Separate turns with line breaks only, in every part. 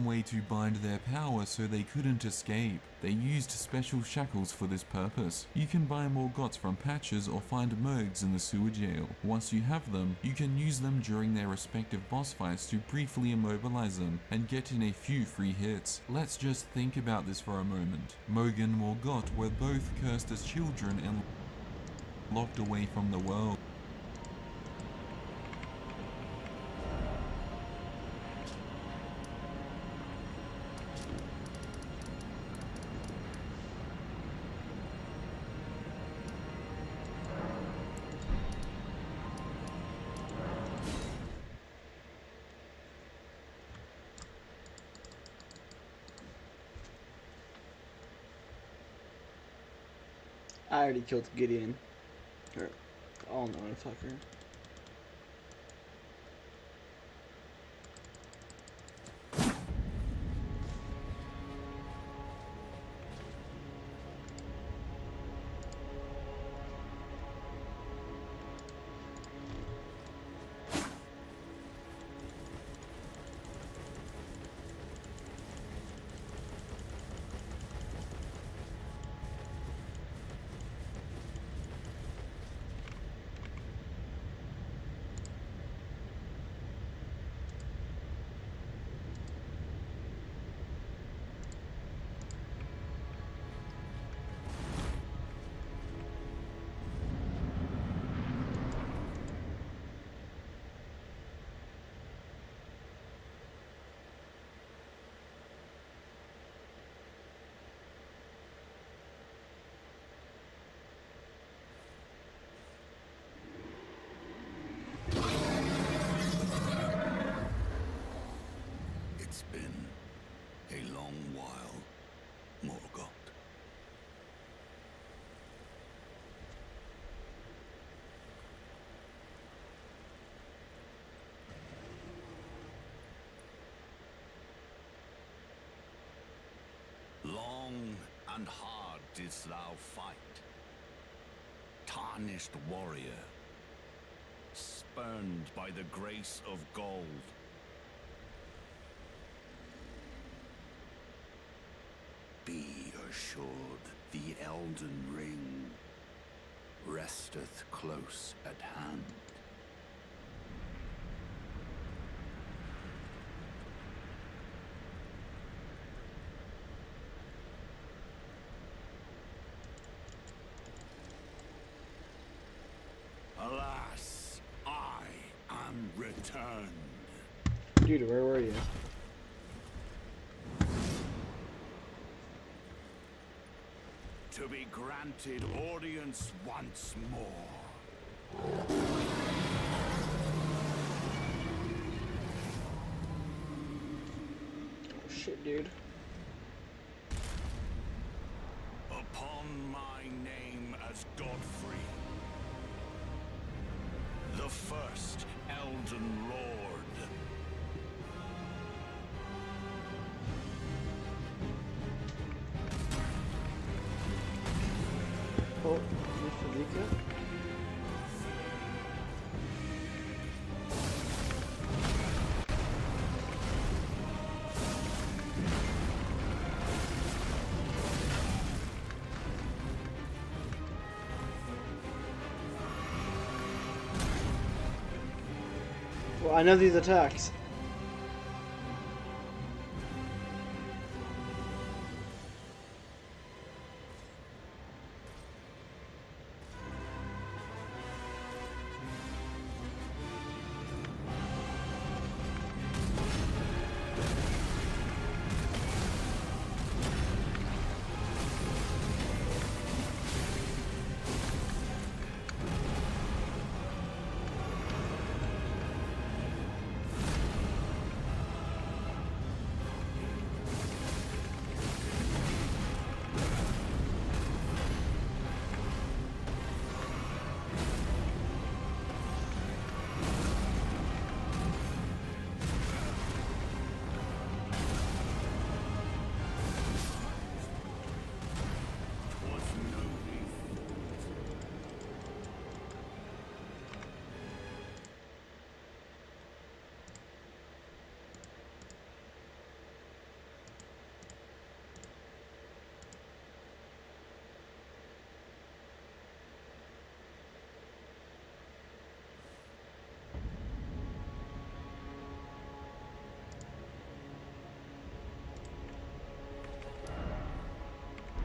way to bind their power so they couldn't escape. They used special shackles for this purpose. You can buy more gots from patches or find mergs in the sewer jail. Once you have them, you can use them during their respective boss fights to briefly immobilize them and get in a few free hits. Let's just think about this for a moment. Mogan and Morgott were both cursed as children and locked away from the world.
I already killed Gideon. Or, oh no, fucker.
It's been a long while, Morgott. Long and hard didst thou fight, tarnished warrior, spurned by the grace of gold. Be assured the Elden Ring resteth close at hand. Alas, I am returned.
Dude, where were you?
To be granted audience once more.
Oh shit, dude.
Upon my name as Godfrey, the first Elden Lord.
Oh, Felica? Well, I know these attacks.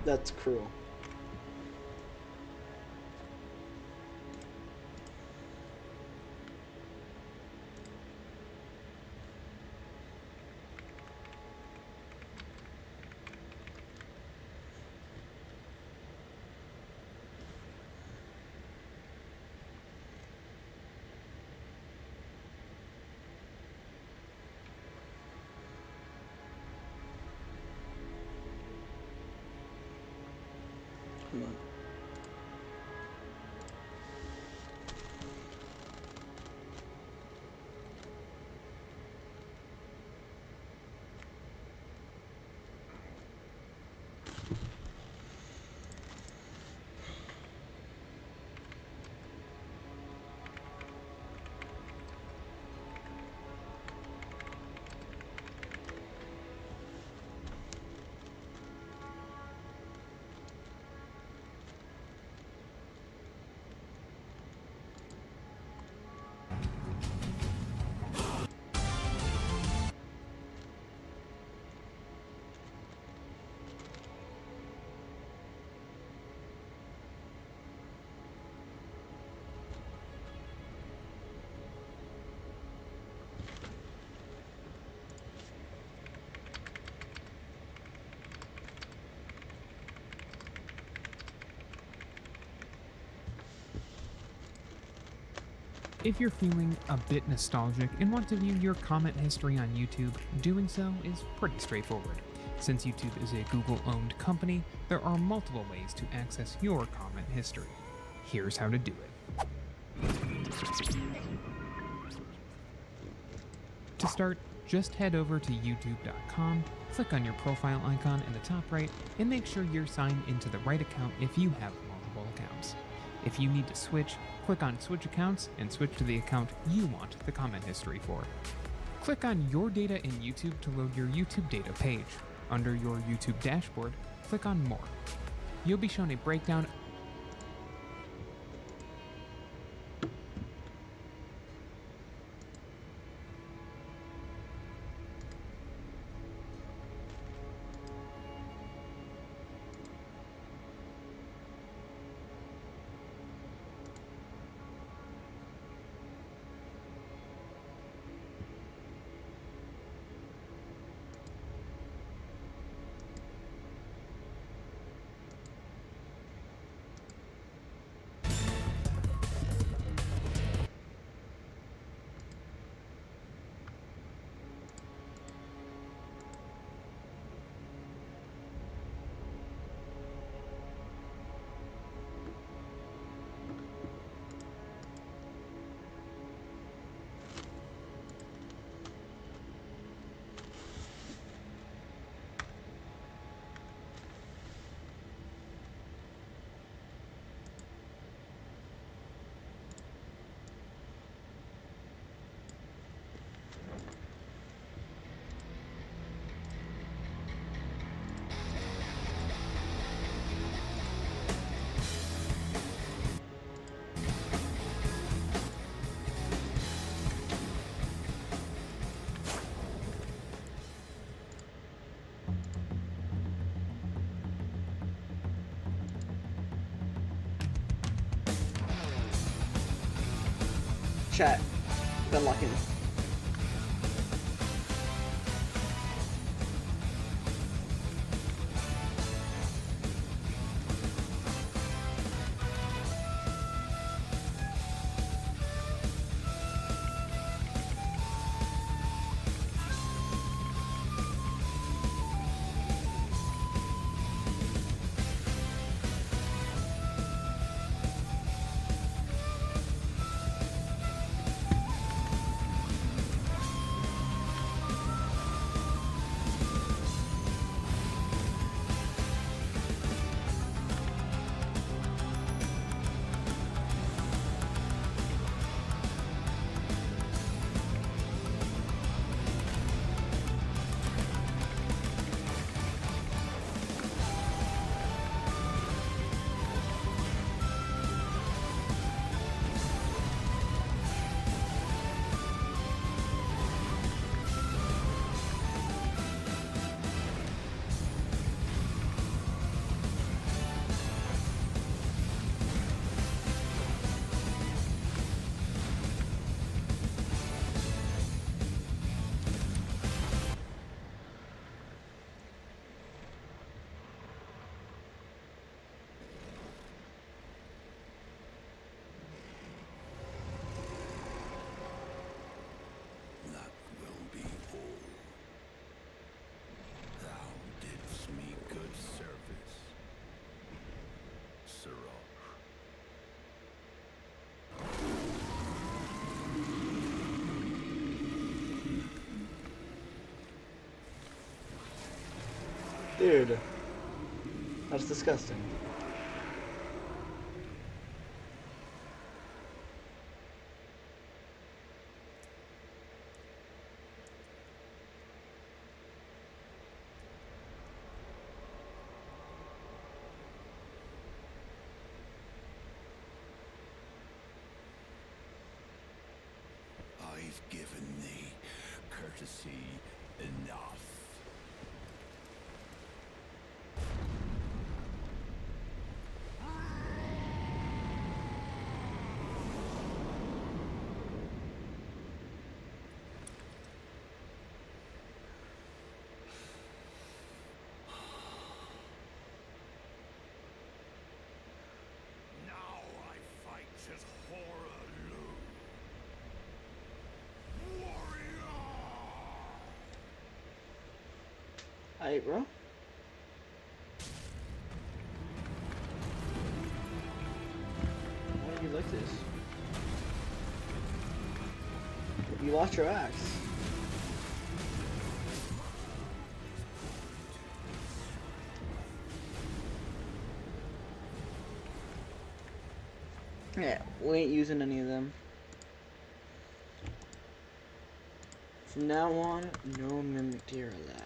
That's cruel. Hold on.
If you're feeling a bit nostalgic and want to view your comment history on YouTube, doing so is pretty straightforward. Since YouTube is a Google-owned company, there are multiple ways to access your comment history. Here's how to do it. To start, just head over to youtube.com, click on your profile icon in the top right, and make sure you're signed into the right account if you have multiple accounts. If you need to switch, click on Switch Accounts and switch to the account you want the comment history for. Click on Your Data in YouTube to load your YouTube data page. Under your YouTube dashboard, click on More. You'll be shown a breakdown
Chat. Good luck in. Dude, that's disgusting.
I've given thee courtesy enough. Now I fight as horror loom. Warrior!
Alright, bro. Why do you like this? You lost your axe. Yeah, we ain't using any of them. From now on, no mimic deer allowed.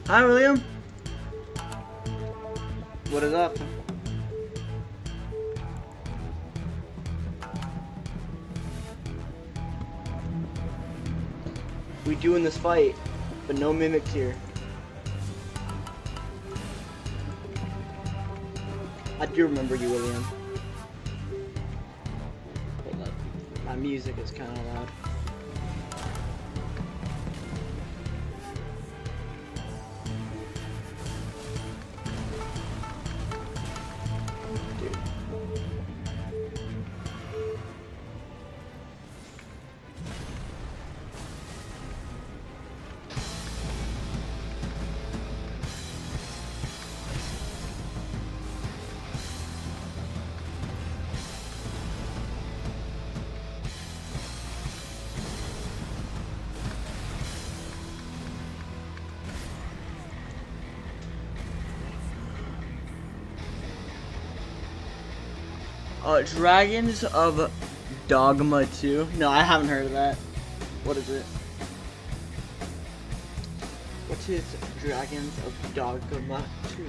Hi, William. What is up? We doing this fight, but no mimics here. I do remember you, William. Hold up. My music is kind of loud. Dragons of Dogma 2. No, I haven't heard of that. What is it? What is Dragons of Dogma 2?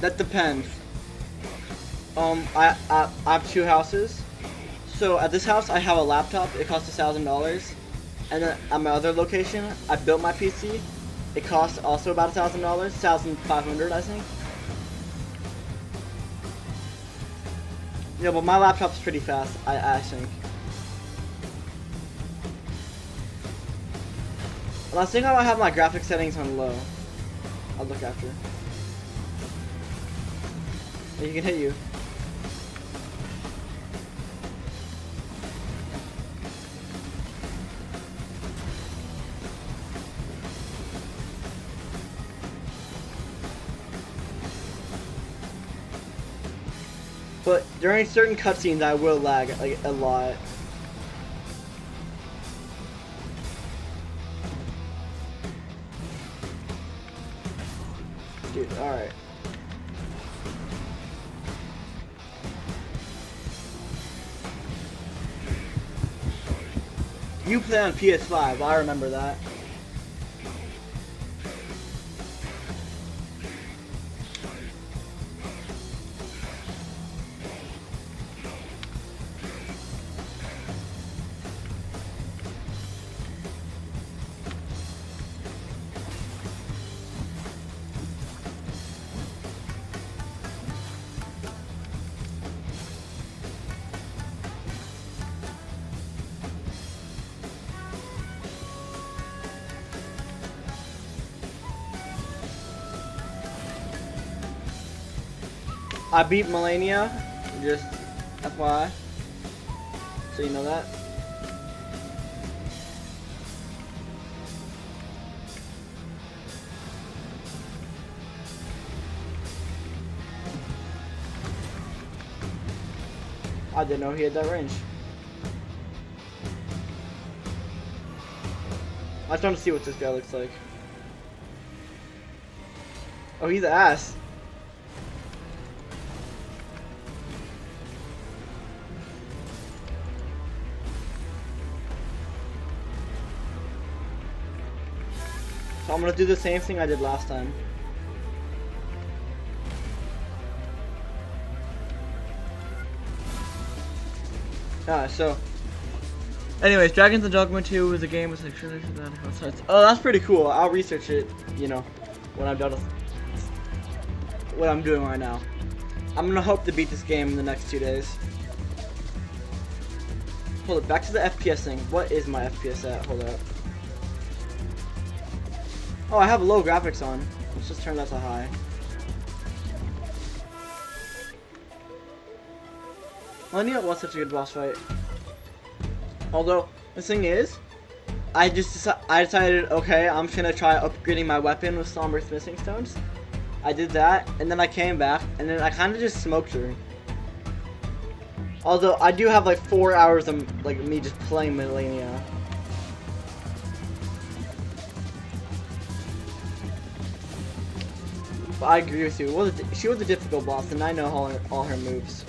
That depends. I have two houses. So at this house, I have a laptop. It costs $1,000. And then at my other location, I built my PC. It costs also about $1,000, $1,500, I think. Yeah, but my laptop's pretty fast, I think. And I think I have my graphics settings on low. I'll look after. He can hit you. But during certain cutscenes, I will lag like a lot. Dude, alright. You play on PS5, I remember that. I beat Melania, just FYI, so you know that. I didn't know he had that range. I just want to see what this guy looks like. Oh, he's ass. So I'm gonna do the same thing I did last time. So anyways, Dragons and Dogma 2 is a game with like oh, that's pretty cool. I'll research it, you know, when I'm done with what I'm doing right now. I'm gonna hope to beat this game in the next 2 days. Hold it, back to the FPS thing. What is my FPS at? Hold up. Oh, I have low graphics on. Let's just turn that to high. Melania was such a good boss fight. Although, the thing is, I decided, okay, I'm just gonna try upgrading my weapon with Somber Smithing Stones. I did that, and then I came back, and then I kind of just smoked her. Although, I do have like 4 hours of like me just playing Melania. But I agree with you. She was a difficult boss, and I know all her moves.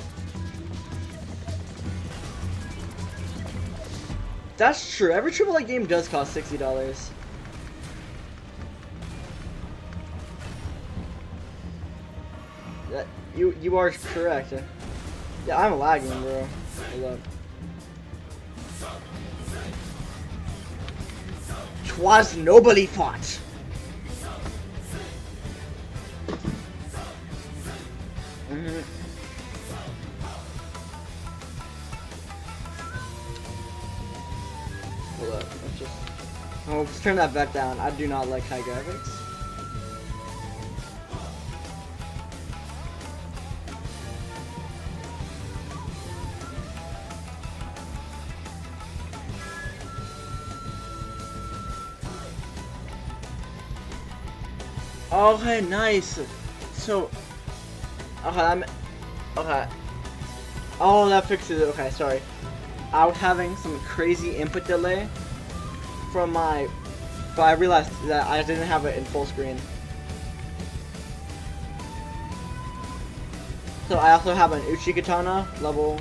That's true. Every AAA game does cost $60. You are correct. Yeah, I'm lagging, bro. Hold up. Twas nobly fought. Hold up, let's turn that back down. I do not like high graphics. Okay, nice. So, okay. Oh, that fixes it. Okay, sorry. I was having some crazy input delay from but I realized that I didn't have it in full screen. So I also have an Uchi Katana level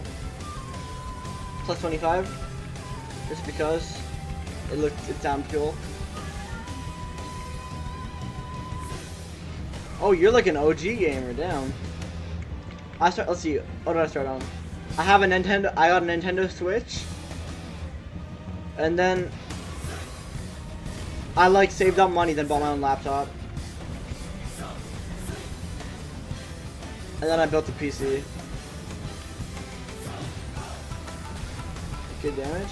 plus 25, just because it sounds cool. Oh, you're like an OG gamer, damn. Let's see, what did I start on? I got a Nintendo Switch. And then I like saved up money, then bought my own laptop. And then I built a PC. Good damage.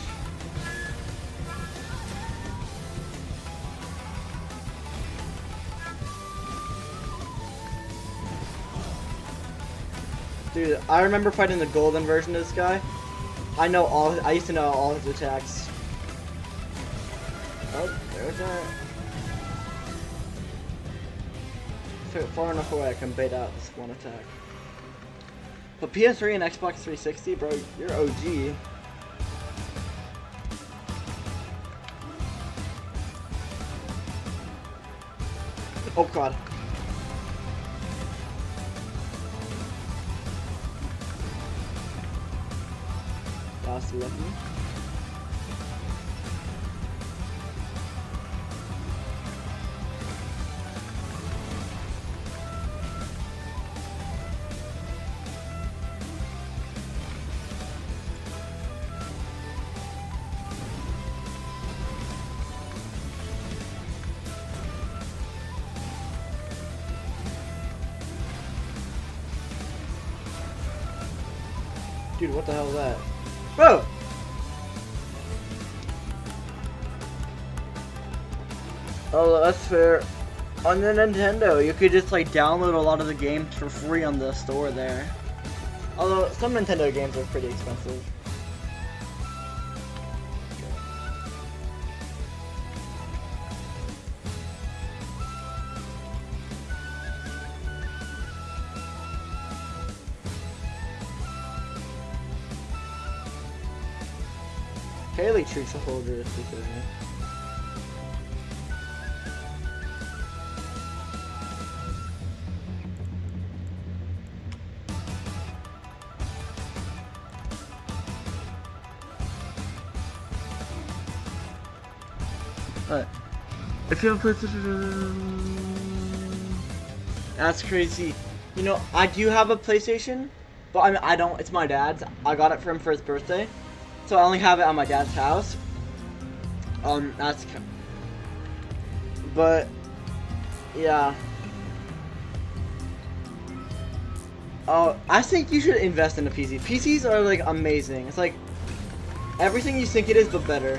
Dude, I remember fighting the golden version of this guy. I used to know all his attacks. Oh, there's that. Far enough away I can bait out this one attack. But PS3 and Xbox 360, bro, you're OG. Oh god. That's lucky. Dude, what the hell is that? Bro! Oh, that's fair. On the Nintendo, you could just like download a lot of the games for free on the store there. Although some Nintendo games are pretty expensive. Haley treats a holder this decision. If you have a PlayStation, that's crazy. You know, I do have a PlayStation, but I don't. It's my dad's. I got it for him for his birthday, so I only have it at my dad's house. But yeah. Oh, I think you should invest in a PC. PCs are like amazing. It's like everything you think it is, but better.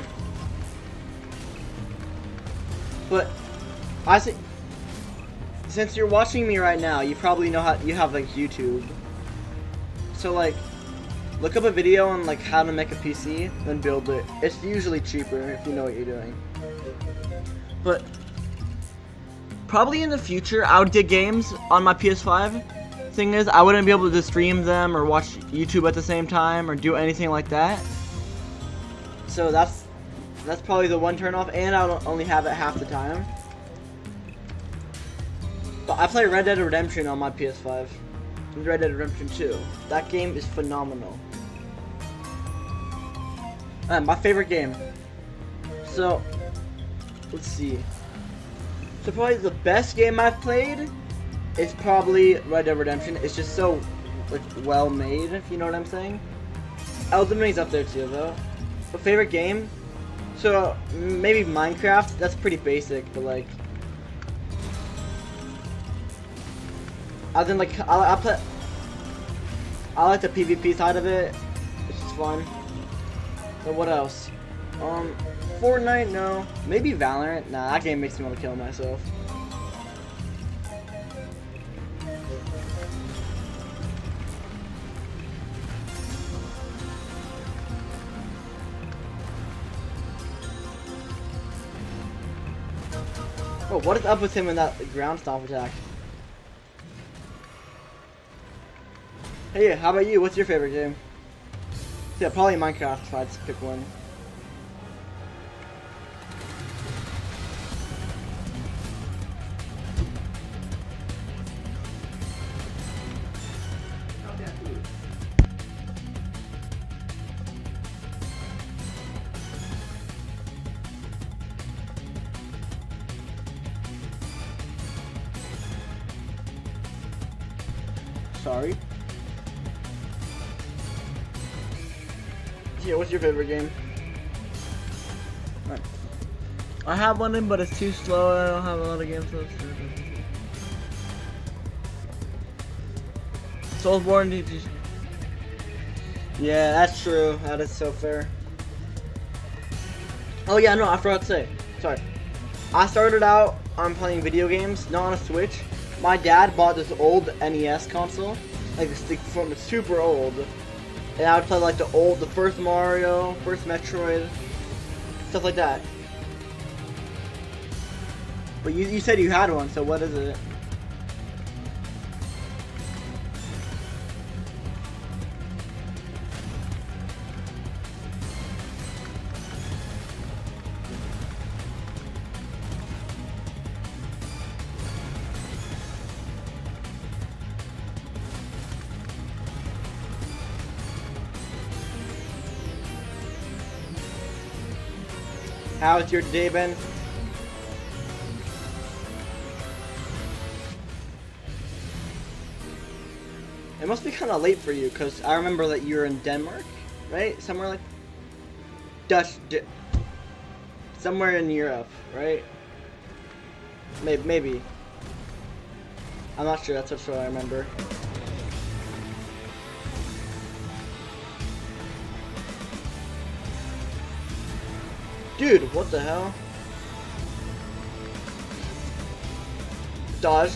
But I think since you're watching me right now, you probably know how you have like YouTube. So like, look up a video on like how to make a PC, then build it. It's usually cheaper if you know what you're doing. But probably in the future, I would get games on my PS5. Thing is, I wouldn't be able to stream them or watch YouTube at the same time or do anything like that. So that's probably the one turn off, and I'll only have it half the time. But I play Red Dead Redemption on my PS5. And Red Dead Redemption 2. That game is phenomenal. My favorite game. So, let's see. So probably the best game I've played is probably Red Dead Redemption. It's just so like well made, if you know what I'm saying. Elden Ring's up there too, though. But favorite game? So maybe Minecraft. That's pretty basic, but like, I think like I like the PvP side of it. It's just fun. But what else? Fortnite? No. Maybe Valorant? Nah, that game makes me want to kill myself. Oh, what is up with him in that ground stomp attack? Hey, how about you? What's your favorite game? Yeah, probably Minecraft if I had to pick one. Sorry. Yeah, what's your favorite game? Right. I have one in, but it's too slow and I don't have a lot of games left. Soulsborne. Yeah, that's true. That is so fair. Oh yeah, no, I forgot to say. Sorry. I started out on playing video games, not on a Switch. My dad bought this old NES console, like this thing from super old, and I would play like the first Mario, first Metroid, stuff like that. But you said you had one, so what is it? How's your day been? It must be kind of late for you, because I remember that you were in Denmark, right? Somewhere like somewhere in Europe, right? Maybe. I'm not sure, that's what I remember. Dude, what the hell? Dodge.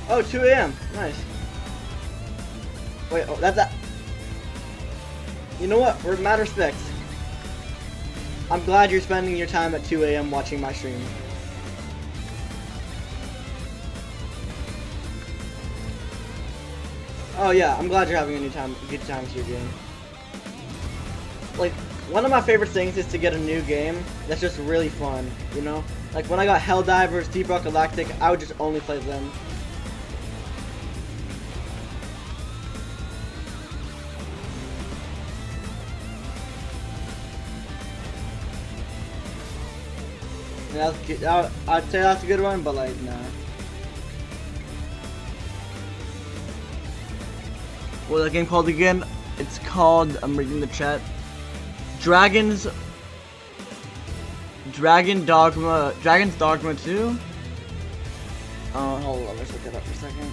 Oh, 2 a.m. Nice. Wait, oh, that's that. You know what? With mad respect. I'm glad you're spending your time at 2 a.m. watching my stream. Oh yeah, I'm glad you're having a good time to your game. Like, one of my favorite things is to get a new game that's just really fun, you know? Like when I got Helldivers, Deep Rock Galactic, I would just only play them. Yeah, that's good. I'd say that's a good one, but like, nah. What's that game called again? It's called, I'm reading the chat, Dragon's Dogma 2? Oh, hold on, let's look it up for a second.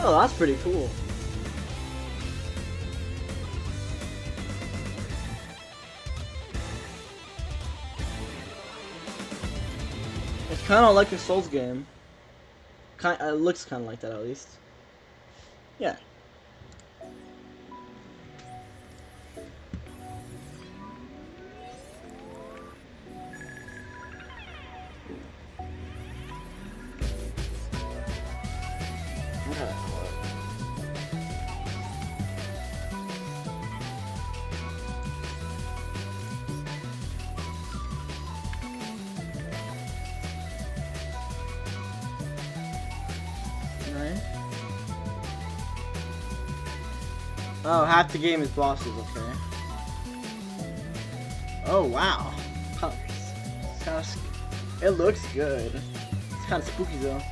Oh, that's pretty cool. It's kind of like a Souls game. It looks kind of like that, at least. Yeah. Oh, half the game is bosses, okay. Oh, wow. It looks good. It's kind of spooky, though.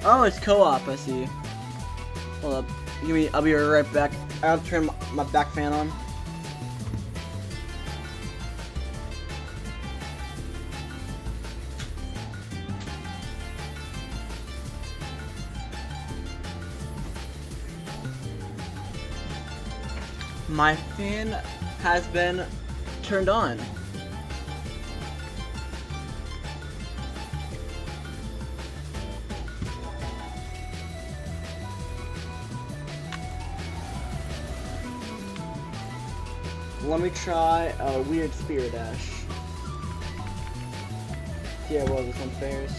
Oh, it's co-op, I see. Hold up. I'll be right back. I have to turn my back fan on. My fan has been turned on. Let me try a weird spear dash. Yeah, well, this one fares.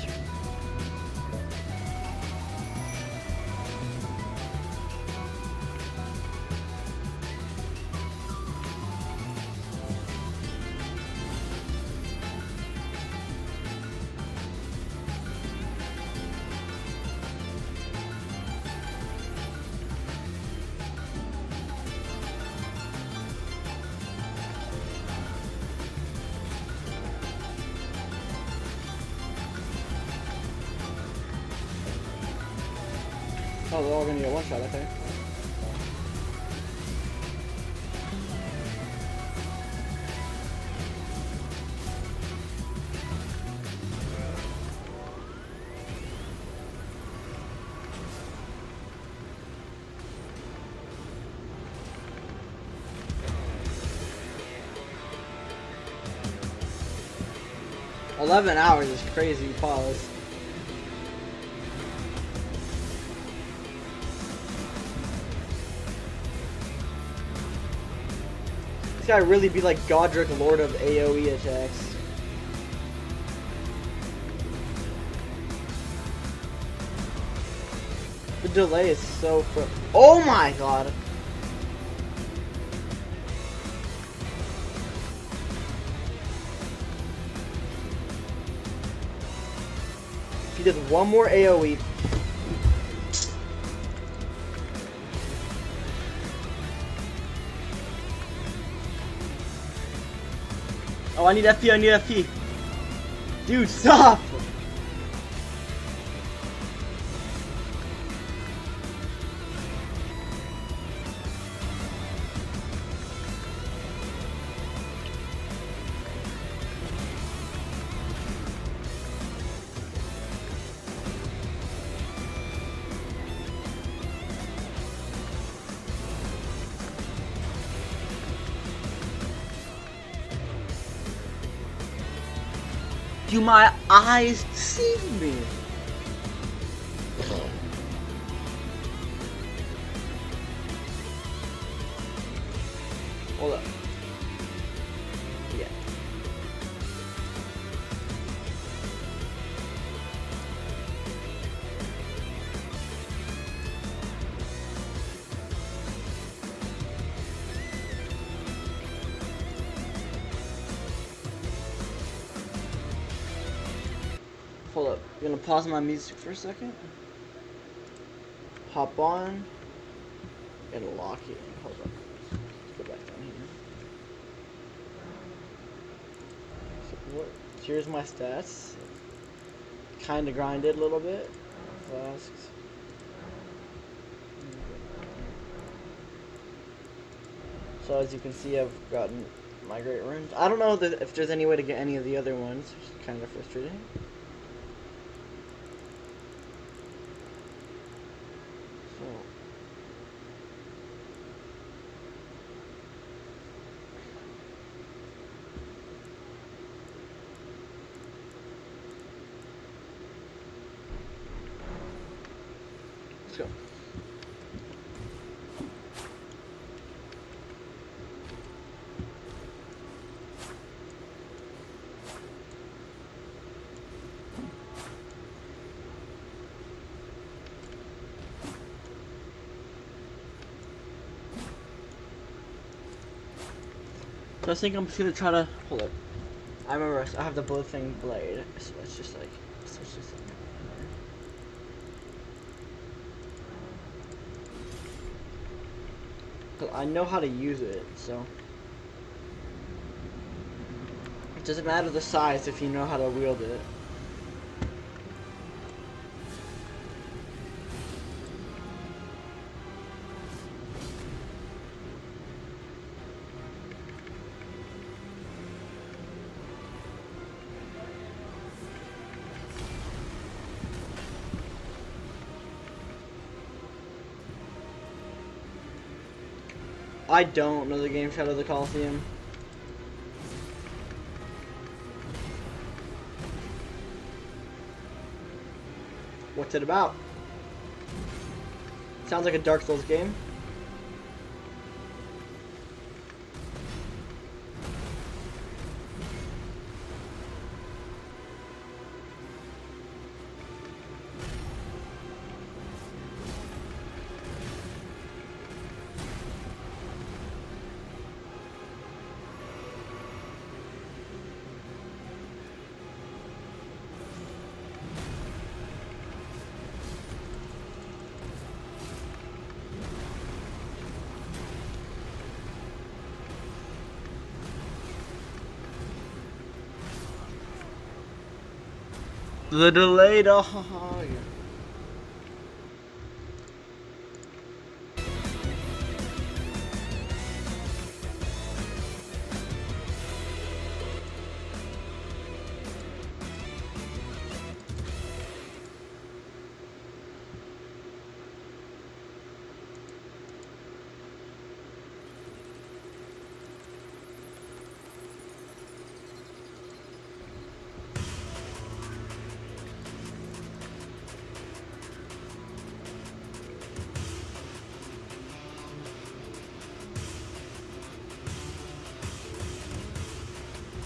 Oh, they're all gonna get one shot, okay. $11 is crazy, pause. guy really be like Godric, Lord of AoE attacks. The delay is so oh my god! If he does one more AoE. Oh, I need FP, I need FP. Dude, stop! Do my eyes deceive me? Hold up. Yeah. Hold up. I'm gonna pause my music for a second. Hop on. And lock it. Hold up. Let's go back down here. So what? Here's my stats. Kinda grinded a little bit. Flasks. So as you can see, I've gotten my great runes. I don't know if there's any way to get any of the other ones, which is kind of frustrating. Let's go. So I think I'm just gonna try to hold it. I remember I have the blue thing blade, so it's just like I know how to use it, so it doesn't matter the size if you know how to wield it. I don't know the game Shadow of the Colosseum. What's it about? Sounds like a Dark Souls game. The delayed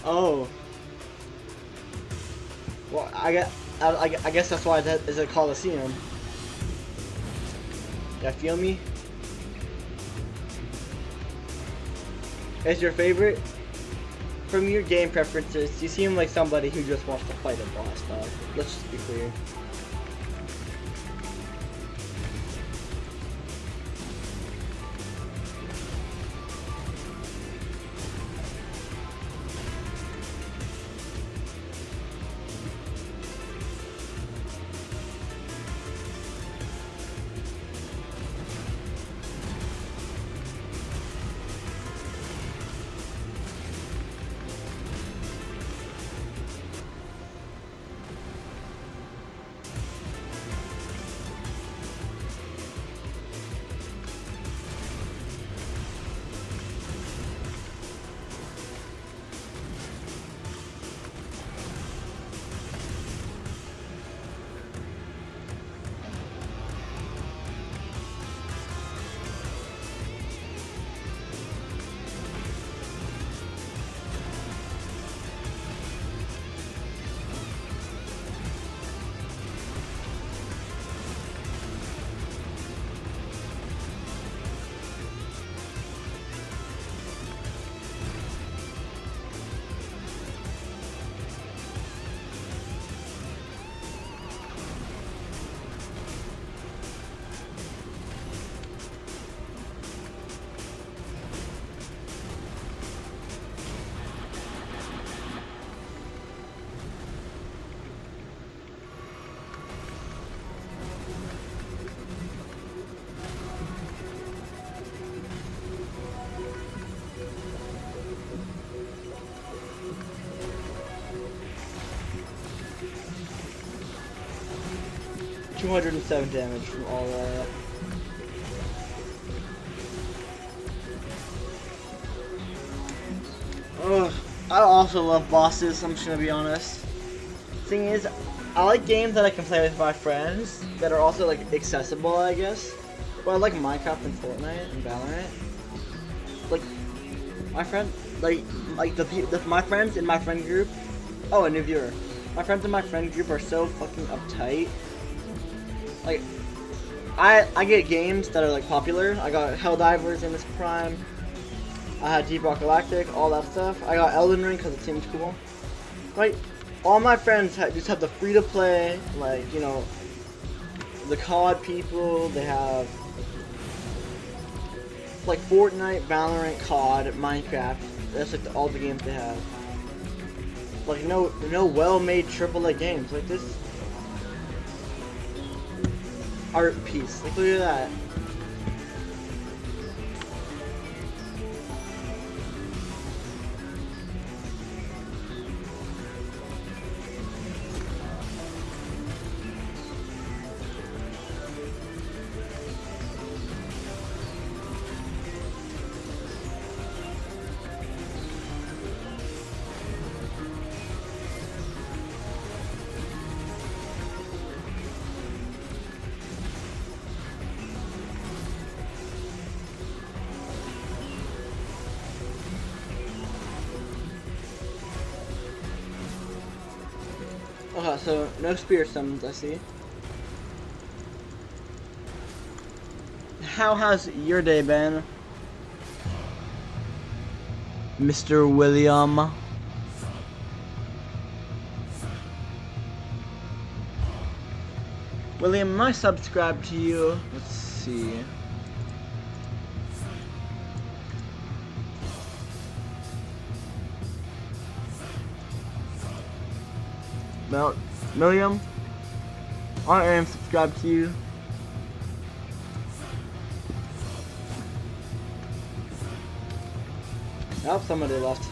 Oh. Well, I guess that's why that is a Coliseum. Yeah, feel me? Is your favorite? From your game preferences, you seem like somebody who just wants to fight a boss, dog. Let's just be clear. $207 damage from all that. Ugh, I also love bosses, I'm just gonna be honest. Thing is, I like games that I can play with my friends that are also like accessible, I guess. Well, I like Minecraft and Fortnite and Valorant. Like, my friend, my friends in my friend group. Oh, a new viewer. My friends in my friend group are so fucking uptight. Like, I get games that are like popular. I got Helldivers in its prime. I had Deep Rock Galactic, all that stuff. I got Elden Ring because it seems cool. Like, all my friends just have the free to play, like, you know, the COD people. They have like Fortnite, Valorant, COD, Minecraft. That's like all the games they have. Like no well-made AAA games like this. Art piece. Like, look at that. Okay, so no spear summons, I see. How has your day been, Mr. William? William, am I subscribed to you? Let's see. Well, William, I am subscribed to you. Oh, somebody left.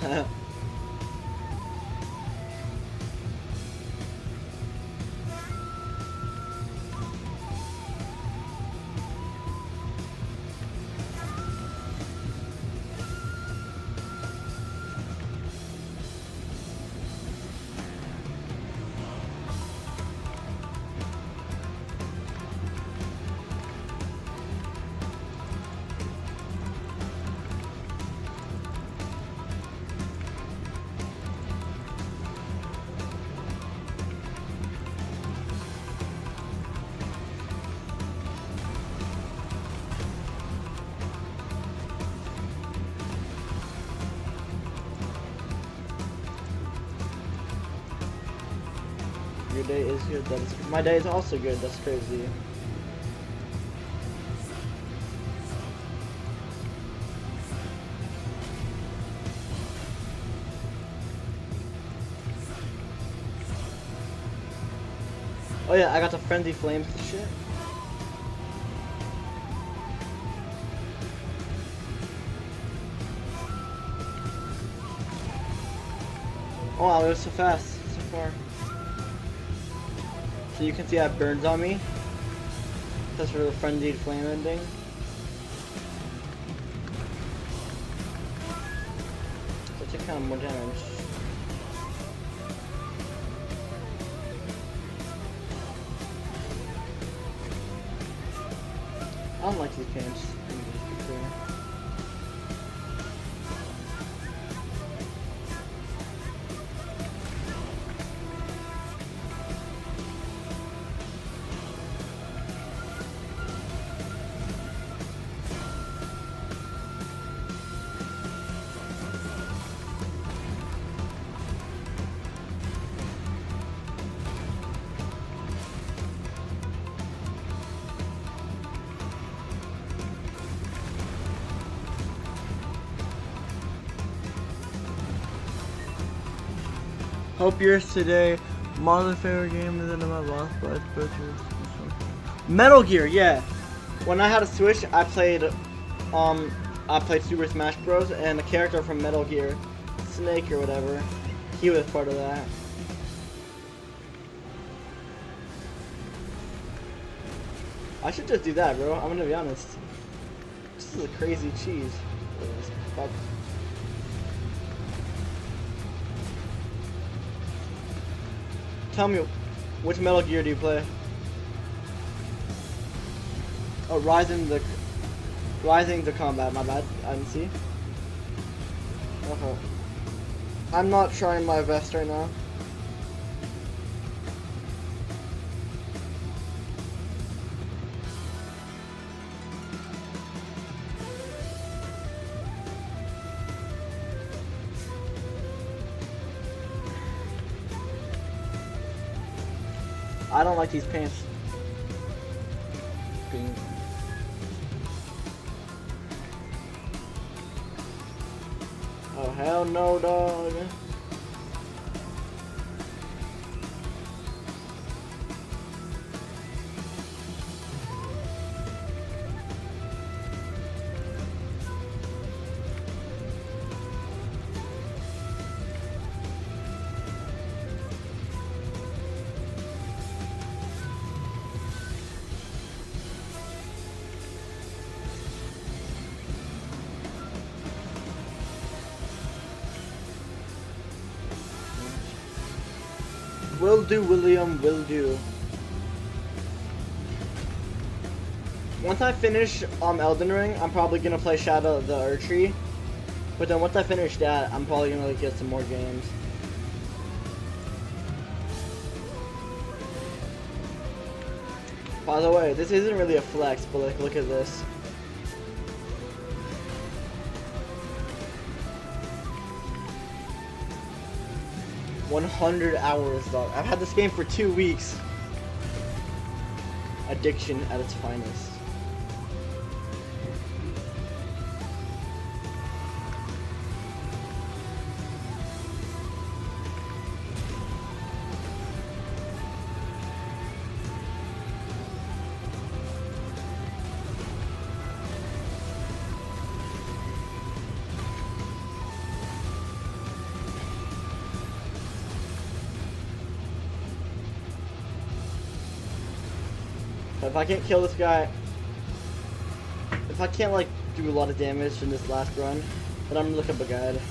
Your day is good. My day is also good. That's crazy. Oh yeah, I got the frenzy flames shit. Oh wow, it was so fast, so far. So you can see that burns on me. That's for the frenzied flame ending. So I take kind of more damage. I don't like these games. Hope yours today. My favorite game is in my lost but Metal Gear, yeah. When I had a Switch, I played Super Smash Bros. And the character from Metal Gear, Snake or whatever, he was part of that. I should just do that, bro. I'm gonna be honest. This is a crazy cheese. Fuck. Tell me, which Metal Gear do you play? Oh, Rising to Combat, my bad. I didn't see. Okay. I'm not trying my best right now. I don't like these pants. Oh hell no, dog. Will do, William, will do. Once I finish Elden Ring, I'm probably gonna play Shadow of the Erdtree. But then once I finish that, I'm probably gonna get some more games. By the way, this isn't really a flex, but like, look at this. $100 hours, dog. I've had this game for 2 weeks. Addiction at its finest. If I can't kill this guy, if I can't like do a lot of damage in this last run, then I'm gonna look up a guide.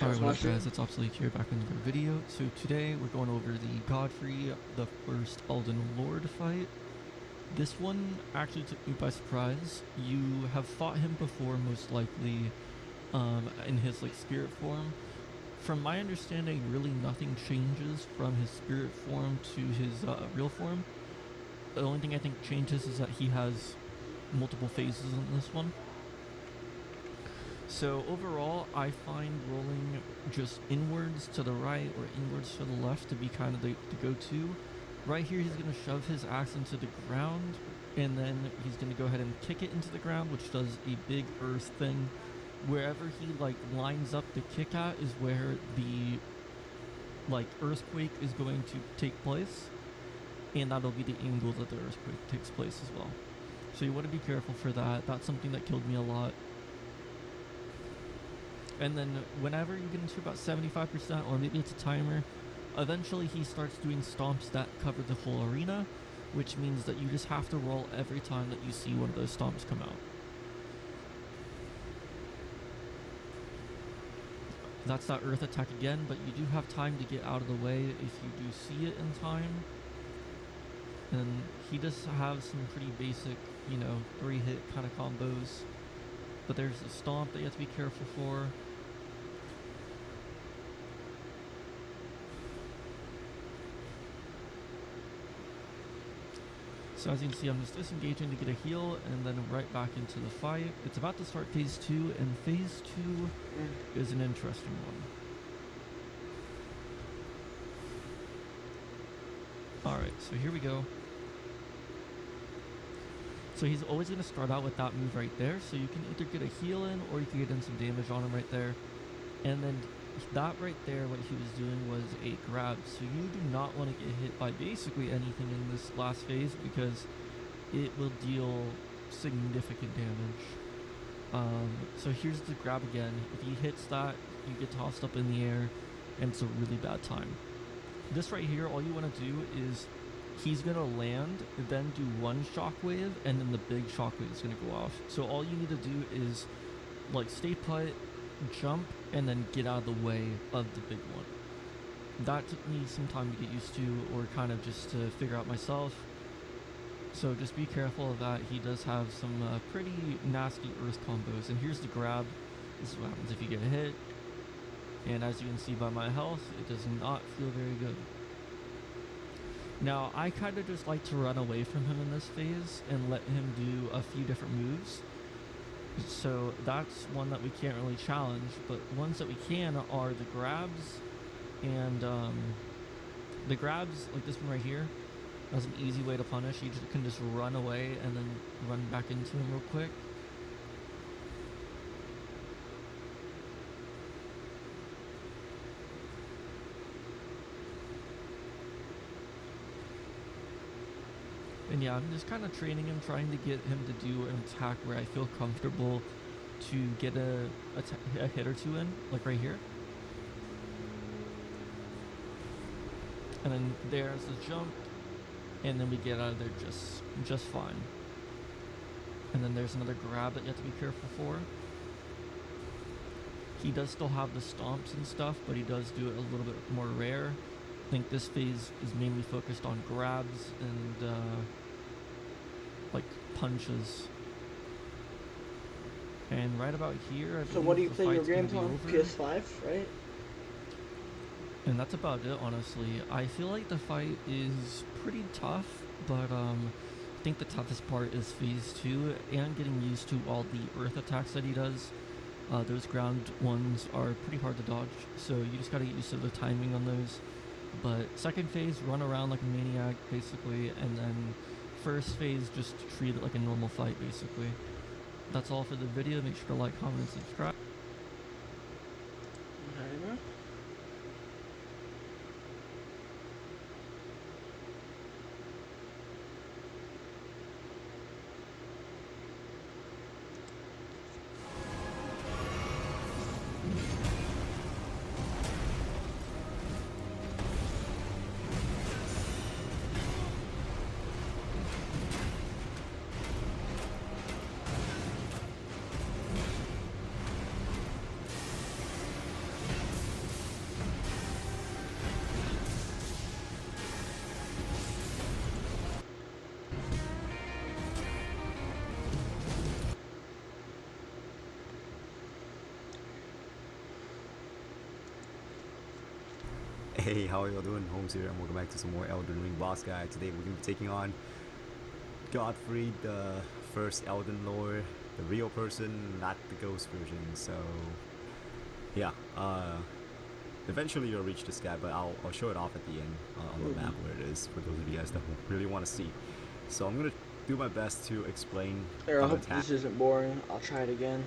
Alright, what up guys, it's Obsolete here, back in another video. So today we're going over the Godfrey, the first Elden Lord fight. This one actually took me by surprise. You have fought him before, most likely, in his like spirit form. From my understanding, really nothing changes from his spirit form to his real form. The only thing I think changes is that he has multiple phases in this one. So overall, I find rolling just inwards to the right or inwards to the left to be kind of the go-to. Right here, he's going to shove his axe into the ground, and then he's going to go ahead and kick it into the ground, which does a big earth thing. Wherever he like lines up the kick at is where the like earthquake is going to take place, and that'll be the angle that the earthquake takes place as well. So you want to be careful for that. That's something that killed me a lot. And then whenever you get into about 75%, or maybe it's a timer, eventually he starts doing stomps that cover the whole arena, which means that you just have to roll every time that you see one of those stomps come out. That's that earth attack again, but you do have time to get out of the way if you do see it in time. And he does have some pretty basic, you know, 3-hit kind of combos. But there's a stomp that you have to be careful for. So as you can see, I'm just disengaging to get a heal, and then right back into the fight. It's about to start phase 2, and phase 2 is an interesting one. Alright, so here we go. So he's always going to start out with that move right there, so you can either get a heal in, or you can get in some damage on him right there. And then that right there, what he was doing was a grab, so you do not want to get hit by basically anything in this last phase, because it will deal significant damage. So here's the grab again. If he hits that, you get tossed up in the air, and it's a really bad time. This right here, all you want to do is he's going to land, then do one shockwave, and then the big shockwave is going to go off. So all you need to do is like stay put, jump, and then get out of the way of the big one. That took me some time to get used to, or kind of just to figure out myself. So just be careful of that. He does have some pretty nasty earth combos. And here's the grab. This is what happens if you get hit. And as you can see by my health, it does not feel very good. Now, I kind of just like to run away from him in this phase and let him do a few different moves. So that's one that we can't really challenge, but ones that we can are the grabs, and the grabs, like this one right here, that's an easy way to punish. You can just run away and then run back into him real quick. And yeah, I'm just kind of training him, trying to get him to do an attack where I feel comfortable to get a hit or two in, like right here. And then there's the jump, and then we get out of there just fine. And then there's another grab that you have to be careful for. He does still have the stomps and stuff, but he does do it a little bit more rare. I think this phase is mainly focused on grabs and like punches. And right about here, I
so what do you play your games on? PS5, right?
And that's about it, honestly. I feel like the fight is pretty tough, but I think the toughest part is phase 2 and getting used to all the earth attacks that he does. Those ground ones are pretty hard to dodge, so you just gotta get used to the timing on those. But second phase, run around like a maniac, basically, and then first phase, just treat it like a normal fight, basically. That's all for the video. Make sure to like, comment, and subscribe.
Hey, how are y'all doing? Holmes here, and welcome back to some more Elden Ring boss guy. Today we're gonna be taking on Godfrey, the first Elden Lord, the real person, not the ghost version. So, yeah, eventually you'll reach this guy, but I'll show it off at the end on the map where it is for those of you guys that really want to see. So I'm gonna do my best to explain.
Here, I
how to
hope
attack.
this isn't boring. I'll try it again.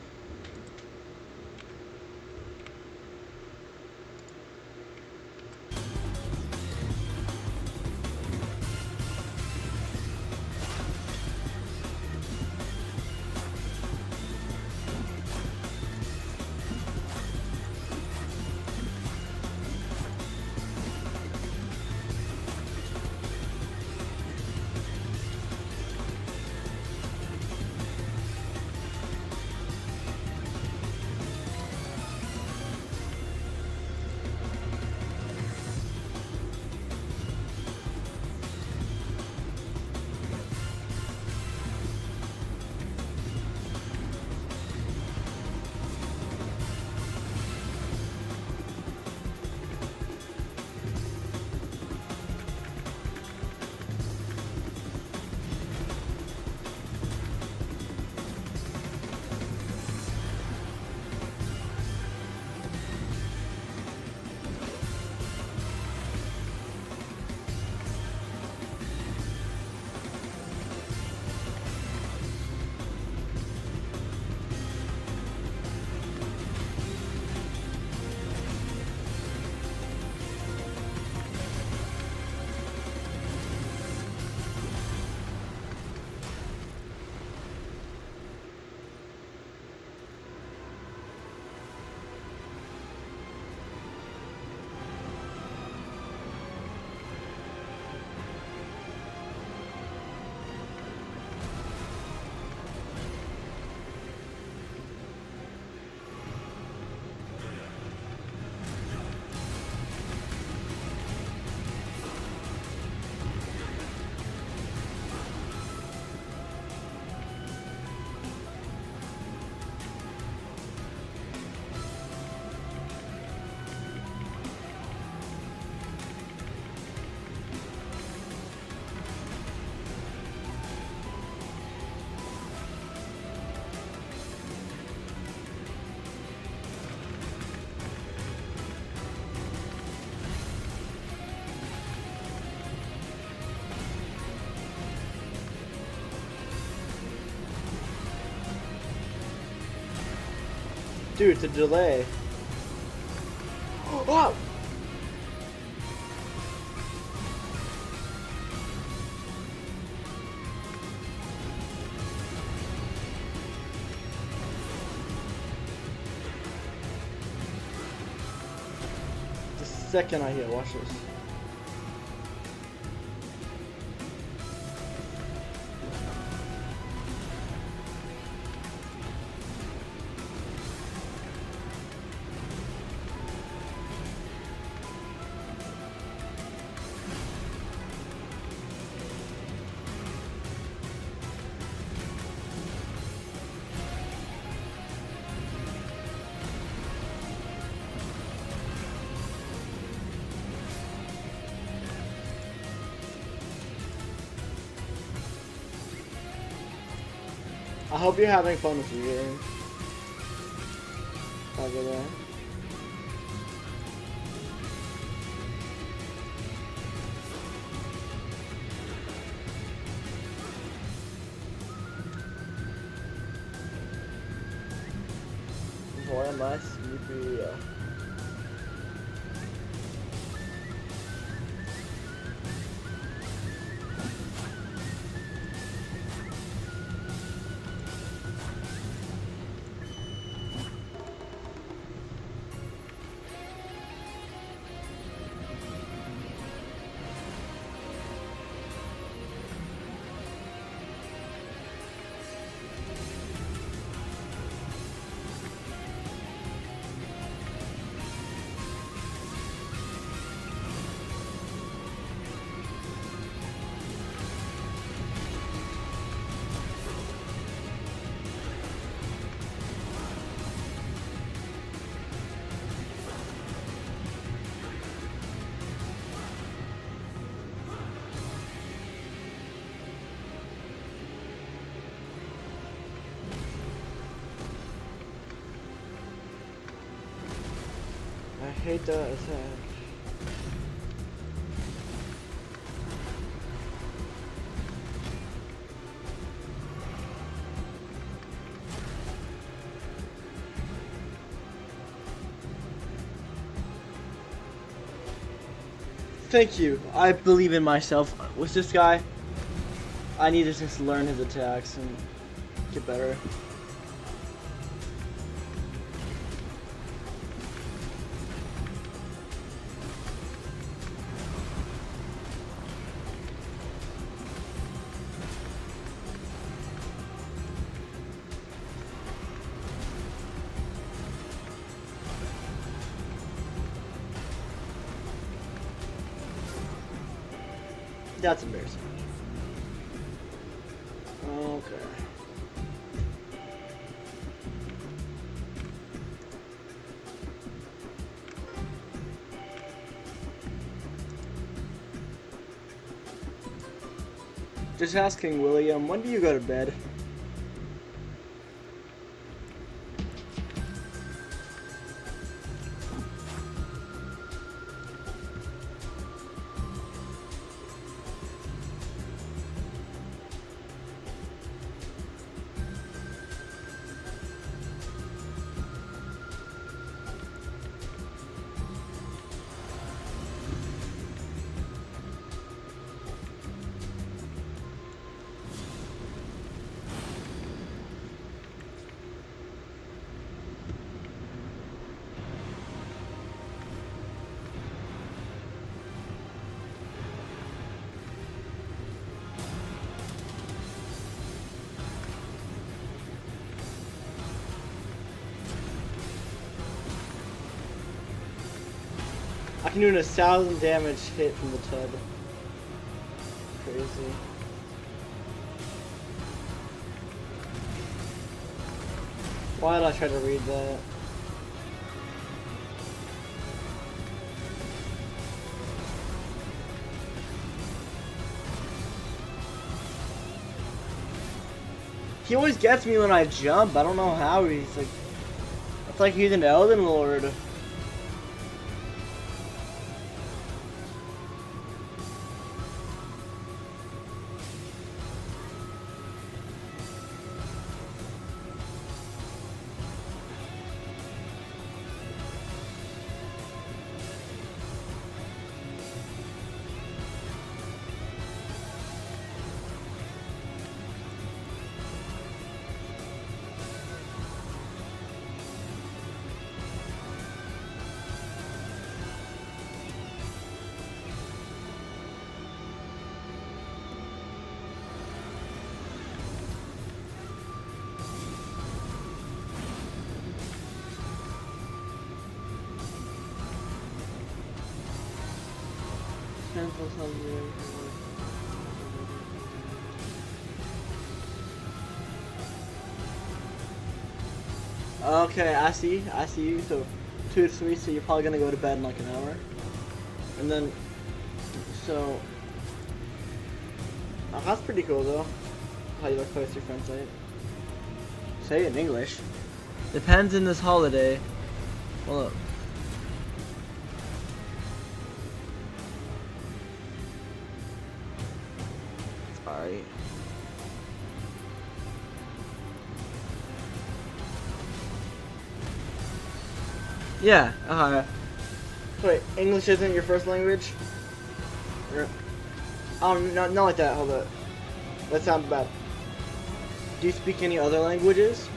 Dude, it's a delay. Oh! The second I hit, watch this. I hope you're having fun with your game. I'll go there. Why am I sleepy? hate the attack. Thank you. I believe in myself. With this guy, I need to just learn his attacks and get better. That's embarrassing. Okay. Just asking William, when do you go to bed? I can do 1,000 damage hit from the tub. Crazy. Why did I try to read that? He always gets me when I jump. I don't know how. He's like, it's like he's an Elden Lord. Okay, I see you. So 2 to 3, so you're probably gonna go to bed in like an hour. And then, so, oh, that's pretty cool though. How you like post your friend site. Say it in English. Depends in this holiday. Hold up. Sorry. Yeah, wait, English isn't your first language? Or, not like that, hold up. That sounds bad. Do you speak any other languages?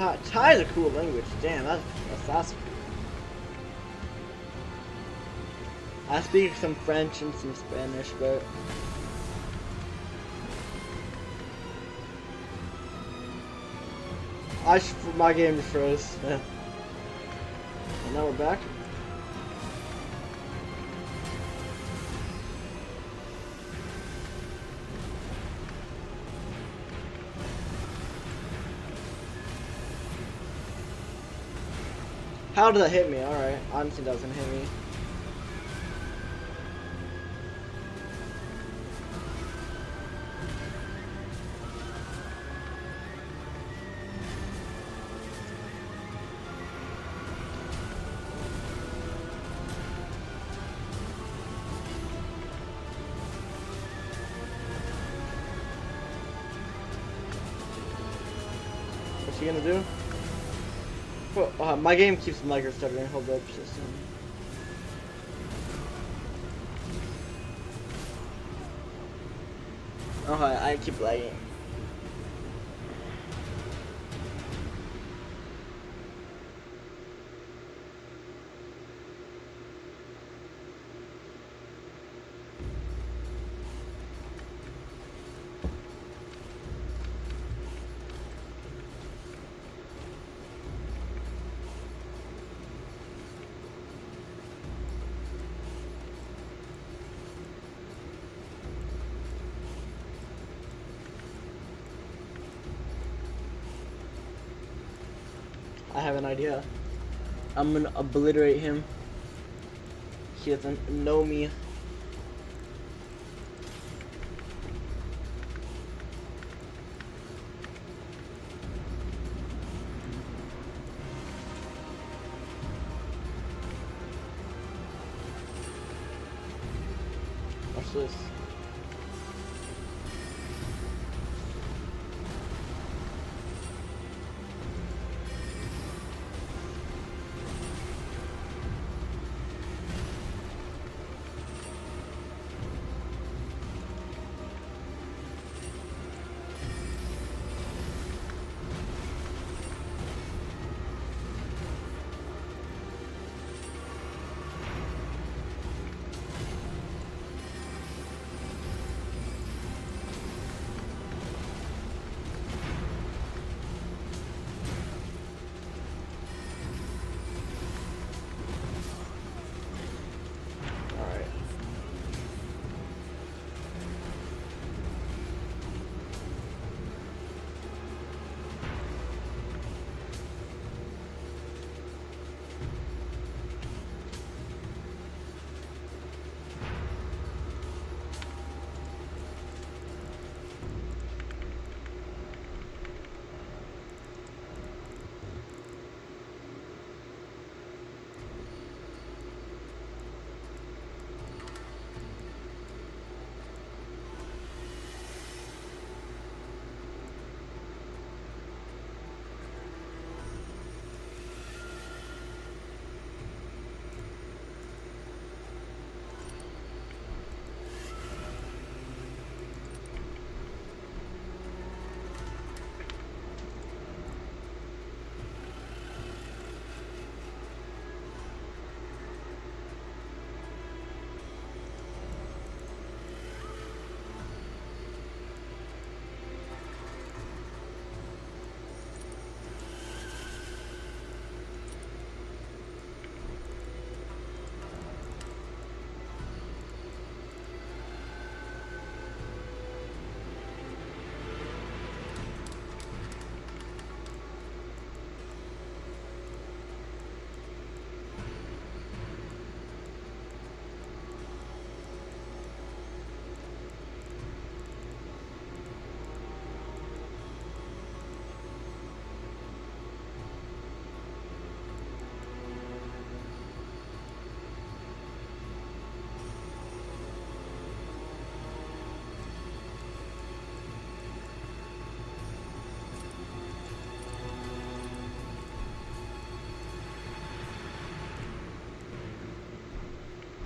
Thai is a cool language. Damn, that's awesome. I speak some French and some Spanish, but my game just froze. Yeah. And now we're back. How did that hit me? Alright, honestly doesn't hit me. What's he gonna do? Oh, my game keeps micro stuttering. Hold up, system. Okay, I keep lagging. I have an idea. I'm gonna obliterate him. He doesn't know me. Watch this.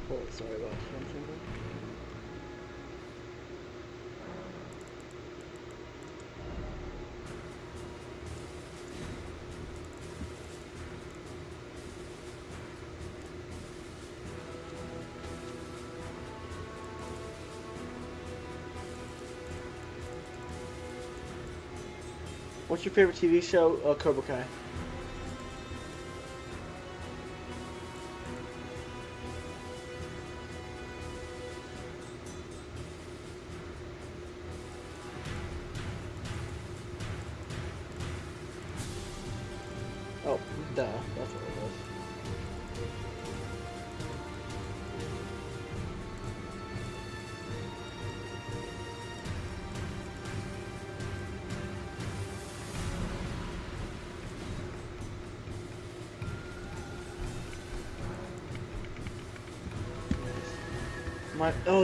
Oh, sorry about that. What's your favorite TV show? Cobra Kai. Oh, duh. That's what it was.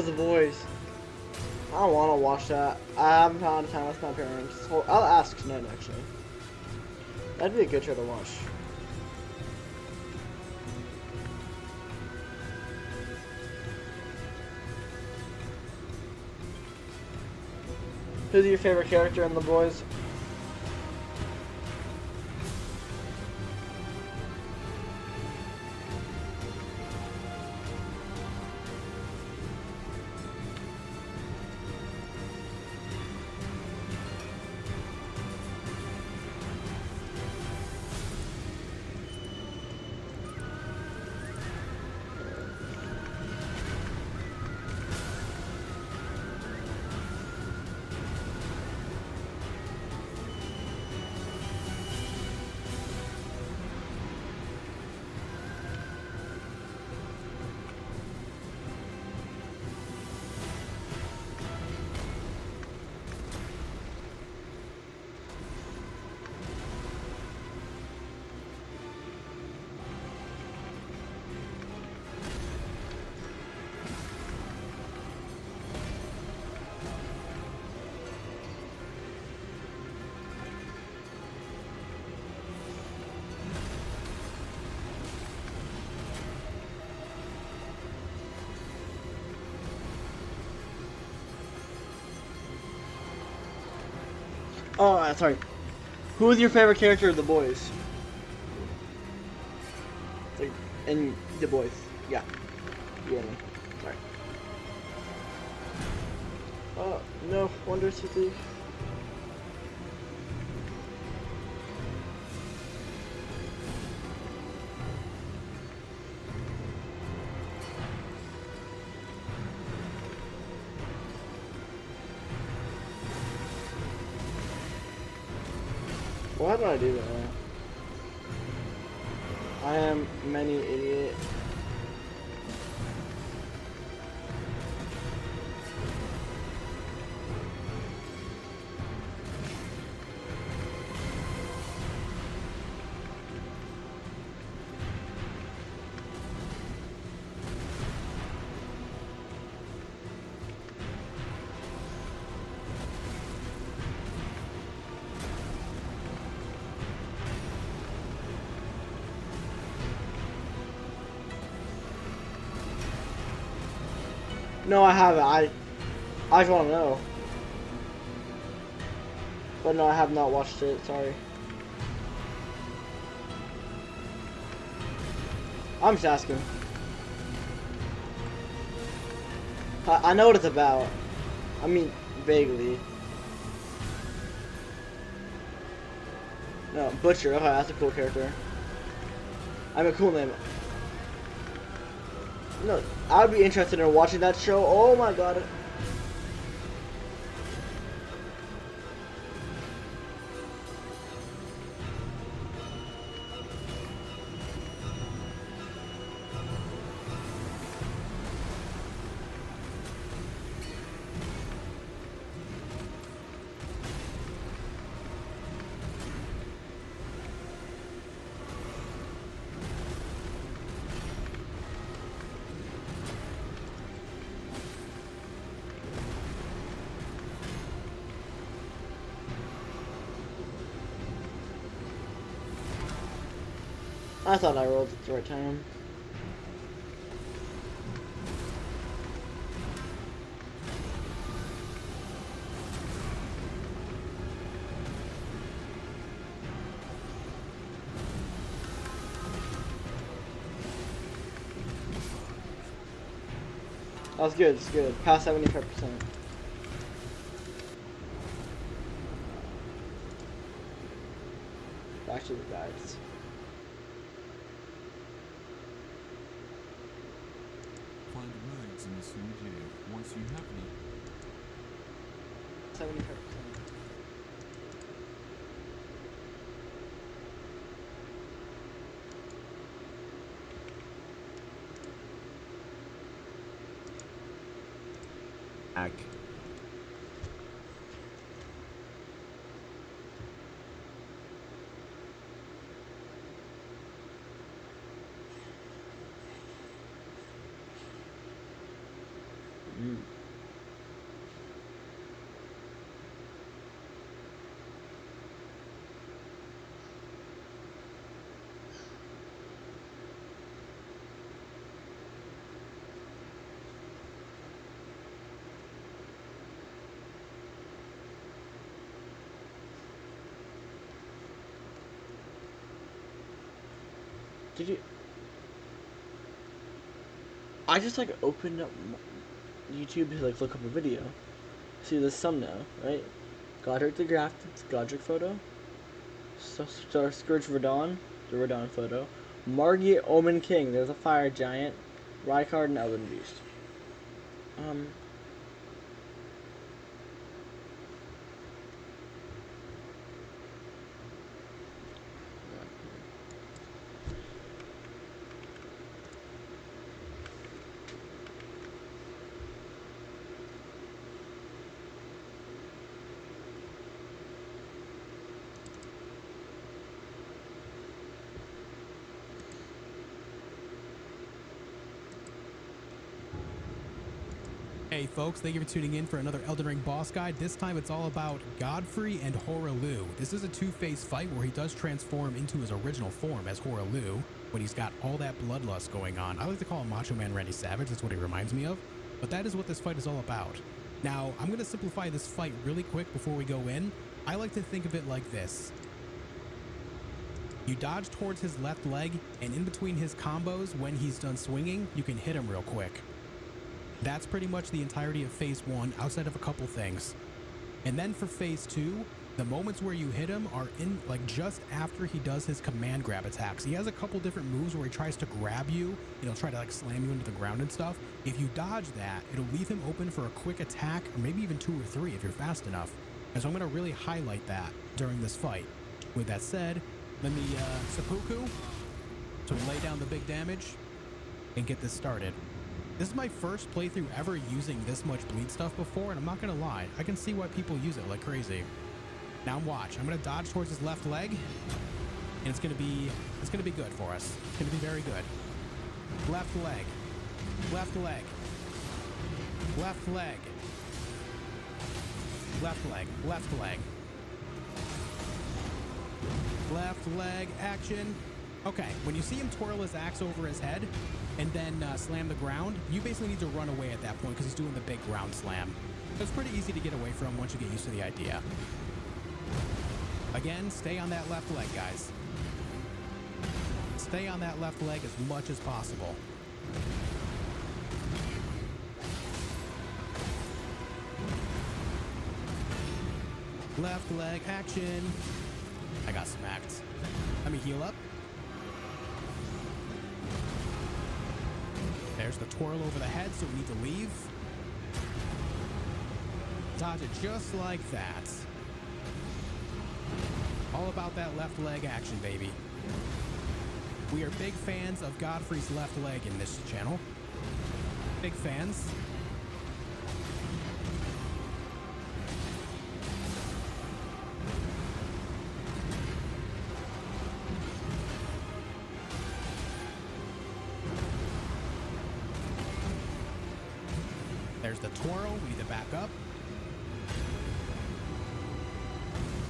The Boys. I don't want to watch that. I haven't found time with my parents. So I'll ask tonight, actually. That'd be a good show to watch. Who's your favorite character in The Boys? Oh, sorry. Who is your favorite character of The Boys? Like, in The Boys. Yeah. You and me. Sorry. No. Wonder City. Why did I do that? I am many idiot. No, I haven't. I just want to know. But no, I have not watched it. Sorry. I'm just asking. I know what it's about. I mean, vaguely. No, Butcher. Okay, that's a cool character. I'm a cool name. No, I'd be interested in watching that show. Oh my god. I thought I rolled at the right time. That was good, it's good. Past 75%. 。Back to the guides.
Find mercs in the sewer jail. Once you have them,
70%.
Back.
Did you? I just like opened up YouTube to like look up a video. See this thumbnail, right? Godric the Graft, it's Godric photo. Scourge Radon, the Radon photo. Margit Omen King, there's a fire giant. Rykard and Elden Beast.
Hey folks, thank you for tuning in for another Elden Ring boss guide. This time it's all about Godfrey and Hoarah. This is a two-phase fight where he does transform into his original form as Hoarah when he's got all that bloodlust going on. I like to call him Macho Man Randy Savage, that's what he reminds me of. But that is what this fight is all about. Now, I'm going to simplify this fight really quick before we go in. I like to think of it like this. You dodge towards his left leg, and in between his combos, when he's done swinging, you can hit him real quick. That's pretty much the entirety of phase 1 outside of a couple things. And then for phase 2, the moments where you hit him are in like just after he does his command grab attacks. He has a couple different moves where he tries to grab you, try to like slam you into the ground and stuff. If you dodge that, it'll leave him open for a quick attack, or maybe even 2 or 3 if you're fast enough. And so I'm going to really highlight that during this fight. With that said, let me seppuku, so we lay down the big damage and get this started. This is my first playthrough ever using this much bleed stuff before, and I'm not gonna lie, I can see why people use it like crazy. Now watch, I'm gonna dodge towards his left leg, and it's gonna be good for us. It's gonna be very good. Left leg, left leg, left leg, left leg, left leg, left leg action. Okay, when you see him twirl his axe over his head and then slam the ground, you basically need to run away at that point because he's doing the big ground slam. So it's pretty easy to get away from once you get used to the idea. Again, stay on that left leg, guys. Stay on that left leg as much as possible. Left leg action. I got smacked. Let me heal up. There's the twirl over the head, so we need to leave. Dodge it just like that. All about that left leg action, baby. We are big fans of Godfrey's left leg in this channel. Big fans. There's the twirl. We need to back up.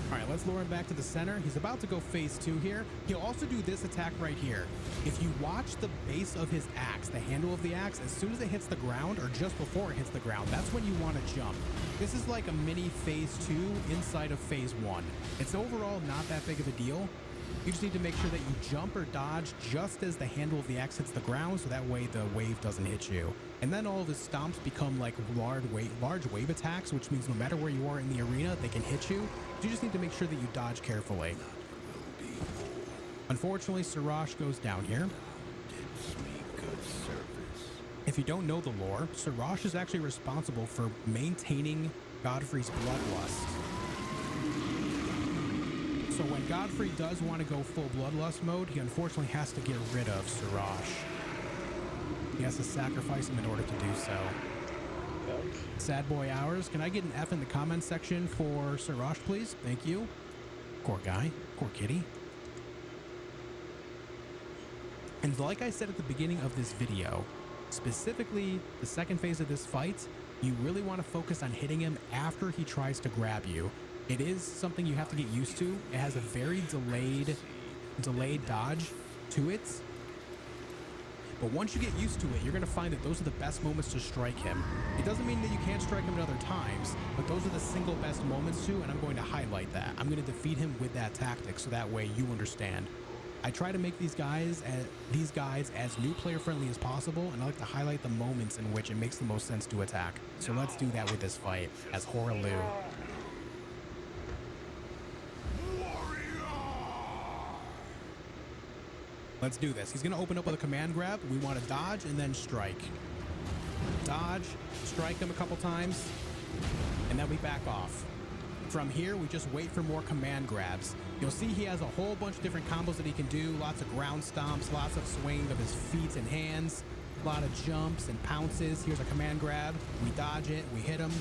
All right, let's lure him back to the center. He's about to go phase 2 here. He'll also do this attack right here. If you watch the base of his axe, the handle of the axe, as soon as it hits the ground or just before it hits the ground, that's when you want to jump. This is like a mini phase 2 inside of phase 1. It's overall not that big of a deal. You just need to make sure that you jump or dodge just as the handle of the axe hits the ground, so that way the wave doesn't hit you. And then all of his stomps become like large wave attacks, which means no matter where you are in the arena, they can hit you. You just need to make sure that you dodge carefully.
Blood will be
Unfortunately, Siraj goes down here.
Didst me good service.
If you don't know the lore, Siraj is actually responsible for maintaining Godfrey's bloodlust. So when Godfrey does want to go full bloodlust mode, he unfortunately has to get rid of Siraj. He has to sacrifice him in order to do so. Sad boy hours. Can I get an F in the comments section for Siraj, please? Thank you. Poor guy. Poor kitty. And like I said at the beginning of this video, specifically the second phase of this fight, you really want to focus on hitting him after he tries to grab you. It is something you have to get used to. It has a very delayed dodge to it. But once you get used to it, you're going to find that those are the best moments to strike him. It doesn't mean that you can't strike him at other times, but those are the single best moments to, and I'm going to highlight that. I'm going to defeat him with that tactic so that way you understand. I try to make these guys as new player friendly as possible, and I like to highlight the moments in which it makes the most sense to attack. So let's do that with this fight as Horalu. Let's do this. He's going to open up with a command grab. We want to dodge and then strike. Dodge, strike him a couple times, and then we back off. From here, we just wait for more command grabs. You'll see he has a whole bunch of different combos that he can do. Lots of ground stomps, lots of swinging of his feet and hands, a lot of jumps and pounces. Here's a command grab. We dodge it. We hit him.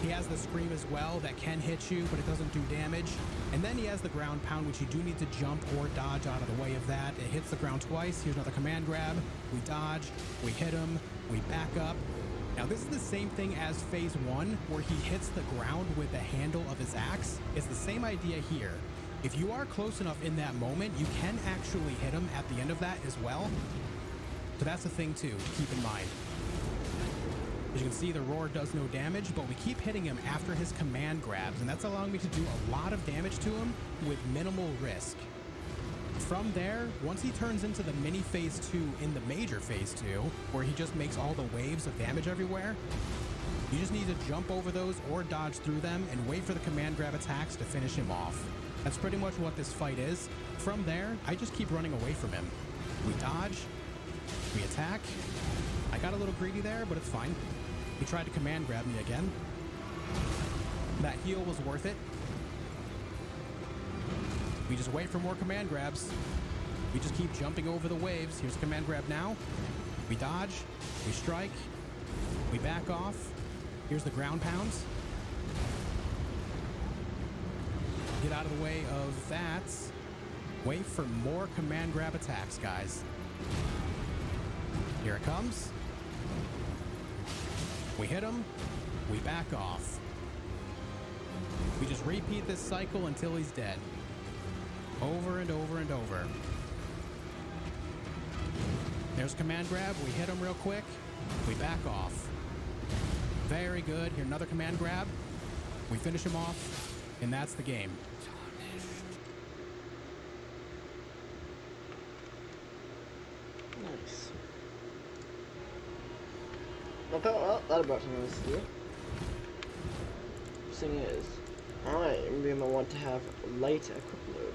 He has the scream as well that can hit you, but it doesn't do damage. And then he has the ground pound, which you do need to jump or dodge out of the way of that. It hits the ground twice. Here's another command grab. We dodge. We hit him. We back up. Now, this is the same thing as phase 1, where he hits the ground with the handle of his axe. It's the same idea here. If you are close enough in that moment, you can actually hit him at the end of that as well. So that's the thing, too, to keep in mind. As you can see, the roar does no damage, but we keep hitting him after his command grabs, and that's allowing me to do a lot of damage to him with minimal risk. From there, once he turns into the mini phase 2 in the major phase 2, where he just makes all the waves of damage everywhere, you just need to jump over those or dodge through them and wait for the command grab attacks to finish him off. That's pretty much what this fight is. From there, I just keep running away from him. We dodge, we attack. I got a little greedy there, but it's fine. He tried to command grab me again. That heal was worth it. We just wait for more command grabs. We just keep jumping over the waves. Here's a command grab now. We dodge. We strike. We back off. Here's the ground pounds. Get out of the way of that. Wait for more command grab attacks, guys. Here it comes. We hit him. We back off. We just repeat this cycle until he's dead. Over and over and over. There's command grab. We hit him real quick. We back off. Very good. Here, another command grab. We finish him off, and that's the game.
Nice. Well, that brought some nice to do. Thing is, I am going to want to have light equip load.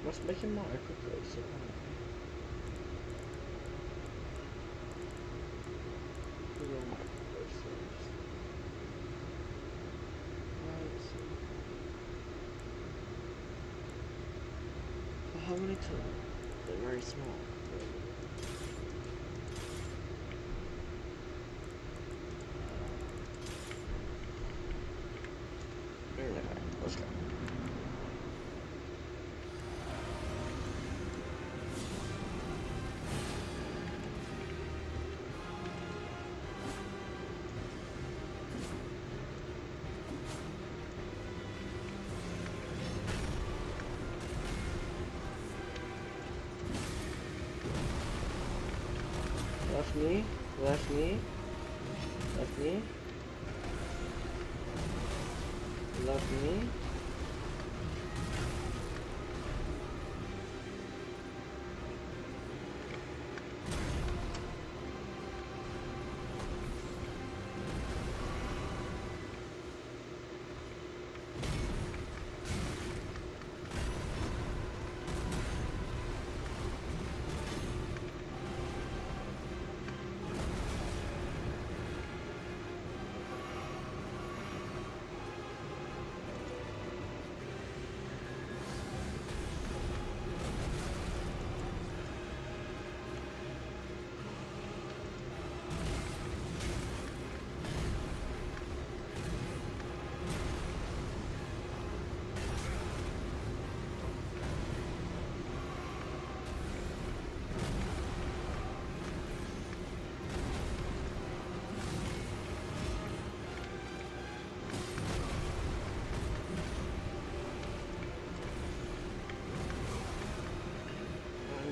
What's making my equip load so high? Where are my equip load saves? Right. So how many total? They're very small. Anyway, let's go. Left knee, left knee, left knee, left knee.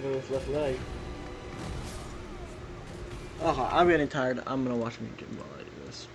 Go with left leg. Oh, I'm getting tired. I'm gonna watch me get while I do this.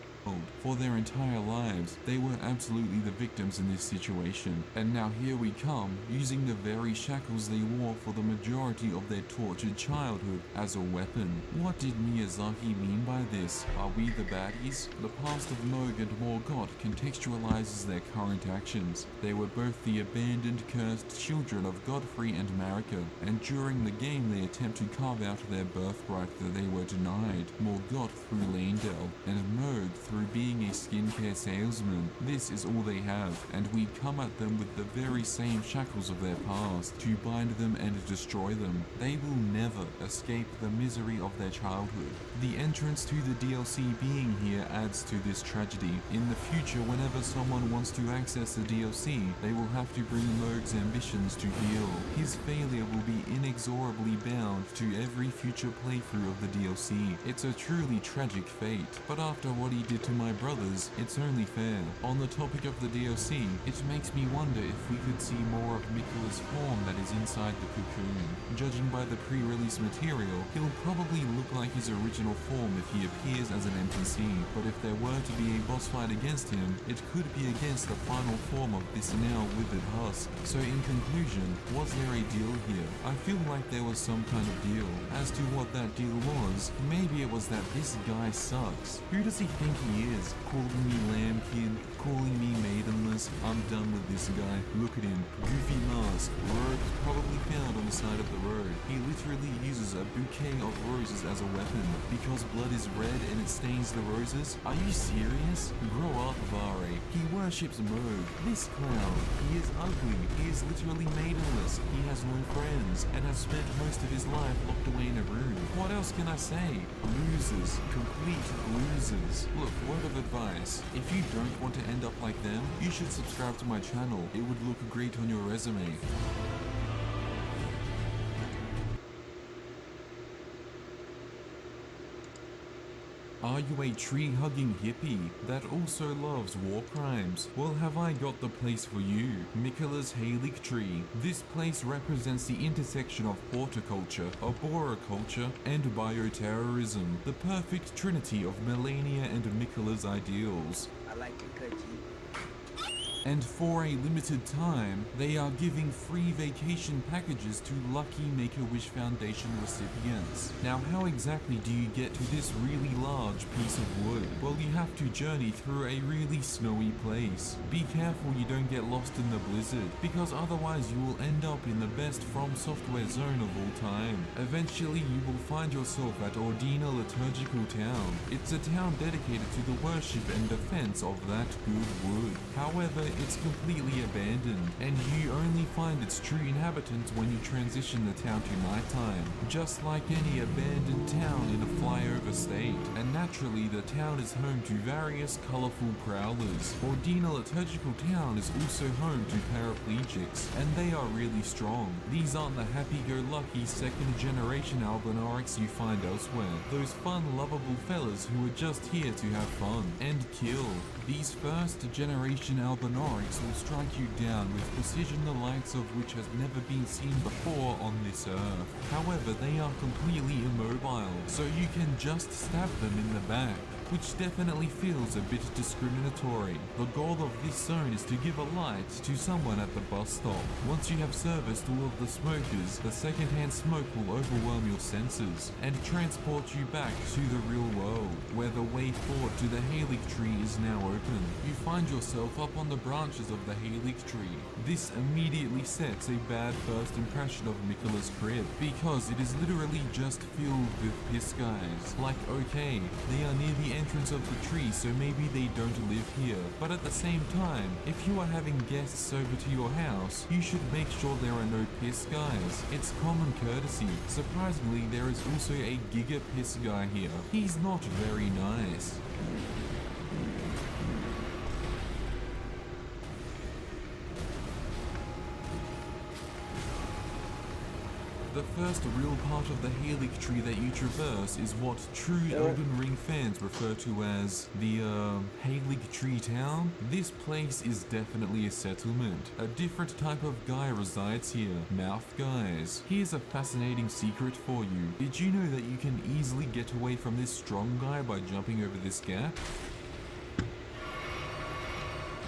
For their entire lives, they were absolutely the victims in this situation. And now here we come, using the very shackles they wore for the majority of their tortured childhood as a weapon. What did Miyazaki mean by this? Are we the baddies? The past of Moog and Morgott contextualizes their current actions. They were both the abandoned, cursed children of Godfrey and Marika, and during the game they attempt to carve out their birthright that they were denied. Morgott through Landell, and Moog through being a skincare salesman. This is all they have, and we come at them with the very same shackles of their past to bind them and destroy them. They will never escape the misery of their childhood. The entrance to the DLC being here adds to this tragedy. In the future, whenever someone wants to access the DLC, they will have to bring Moog's ambitions to heel. His failure will be inexorably bound to every future playthrough of the DLC. It's a truly tragic fate, but after what he did to my brothers, it's only fair. On the topic of the DLC, it makes me wonder if we could see more of Miquella's form that is inside the cocoon. Judging by the pre-release material, he'll probably look like his original form if he appears as an NPC, but if there were to be a boss fight against him, it could be against the final form of this now withered husk. So in conclusion, was there a deal here? I feel like there was some kind of deal. As to what that deal was, maybe it was that this guy sucks. Who does he think he is? Calling me lamb kid, calling me maidenless. I'm done with this guy. Look at him. Goofy mask. Rogue probably found on the side of the road. He literally uses a bouquet of roses as a weapon. Because blood is red and it stains the roses? Are you serious? Grow up, Vare. He worships Moog. This clown. He is ugly. He is literally maidenless. He has no friends and has spent most of his life locked away in a room. What else can I say? Losers. Complete losers. Look, word of advice. If you don't want to end up like them, you should subscribe to my channel. It would look great on your resume. Are you a tree-hugging hippie that also loves war crimes? Well, have I got the place for you. Miquella's Halig Tree. This place represents the intersection of horticulture, arboriculture, and bioterrorism. The perfect trinity of Melania and Miquella's ideals.
I like your cookie.
And for a limited time, they are giving free vacation packages to lucky Make-A-Wish Foundation recipients. Now, how exactly do you get to this really large piece of wood? Well, you have to journey through a really snowy place. Be careful you don't get lost in the blizzard, because otherwise you will end up in the best From Software zone of all time. Eventually, you will find yourself at Ordina Liturgical Town. It's a town dedicated to the worship and defense of that good wood. However, it's completely abandoned, and you only find its true inhabitants when you transition the town to nighttime, just like any abandoned town in a flyover state. And Naturally, the town is home to various colorful prowlers. Ordina Liturgical Town is also home to paraplegics, and they are really strong. These aren't the happy-go-lucky second-generation Albinorics you find elsewhere. Those fun, lovable fellas who are just here to have fun and kill. These first-generation Albinorics will strike you down with precision the likes of which has never been seen before on this earth. However, they are completely immobile, so you can just stab them in the back, which definitely feels a bit discriminatory. The goal of this zone is to give a light to someone at the bus stop. Once you have serviced all of the smokers, the secondhand smoke will overwhelm your senses and transport you back to the real world, where the way forward to the Halix tree is now open. You find yourself up on the branches of the Halix tree. This immediately sets a bad first impression of Miquella's crib, because it is literally just filled with piss guys. Like, okay, they are near the entrance of the tree, so maybe they don't live here. But at the same time, if you are having guests over to your house, you should make sure there are no piss guys. It's common courtesy. Surprisingly, there is also a giga piss guy here. He's not very nice. The first real part of the Halix tree that you traverse is what true Elden Ring fans refer to as the Halix tree town. This place is definitely a settlement. A different type of guy resides here, mouth guys. Here's a fascinating secret for you. Did you know that you can easily get away from this strong guy by jumping over this gap?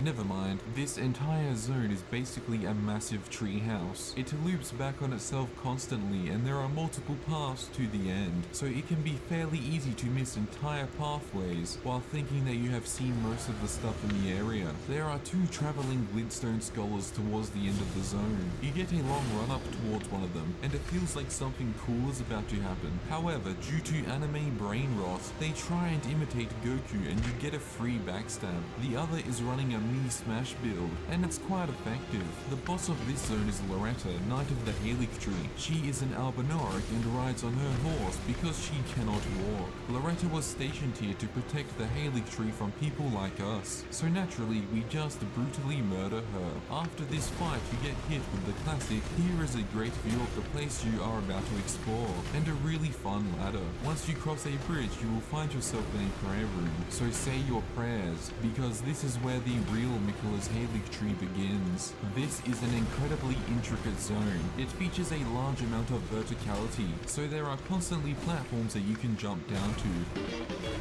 Never mind, this entire zone is basically a massive tree house. It loops back on itself constantly, and there are multiple paths to the end, so it can be fairly easy to miss entire pathways while thinking that you have seen most of the stuff in the area. There are two traveling glintstone scholars towards the end of the zone. You get a long run up towards one of them, and it feels like something cool is about to happen. However, due to anime brain rot, they try and imitate Goku and you get a free backstab. The other is running a mini smash build, and it's quite effective. The boss of this zone is Loretta, Knight of the Halix tree. She is an Albinoric and rides on her horse because she cannot walk. Loretta was stationed here to protect the Halix tree from people like us, so naturally we just brutally murder her. After this fight you get hit with the classic "here is a great view of the place you are about to explore" and a really fun ladder. Once you cross a bridge you will find yourself in a prayer room, so say your prayers, because this is where the real Miquella's Halix tree begins. This is an incredibly intricate zone. It features a large amount of verticality, so there are constantly platforms that you can jump down to,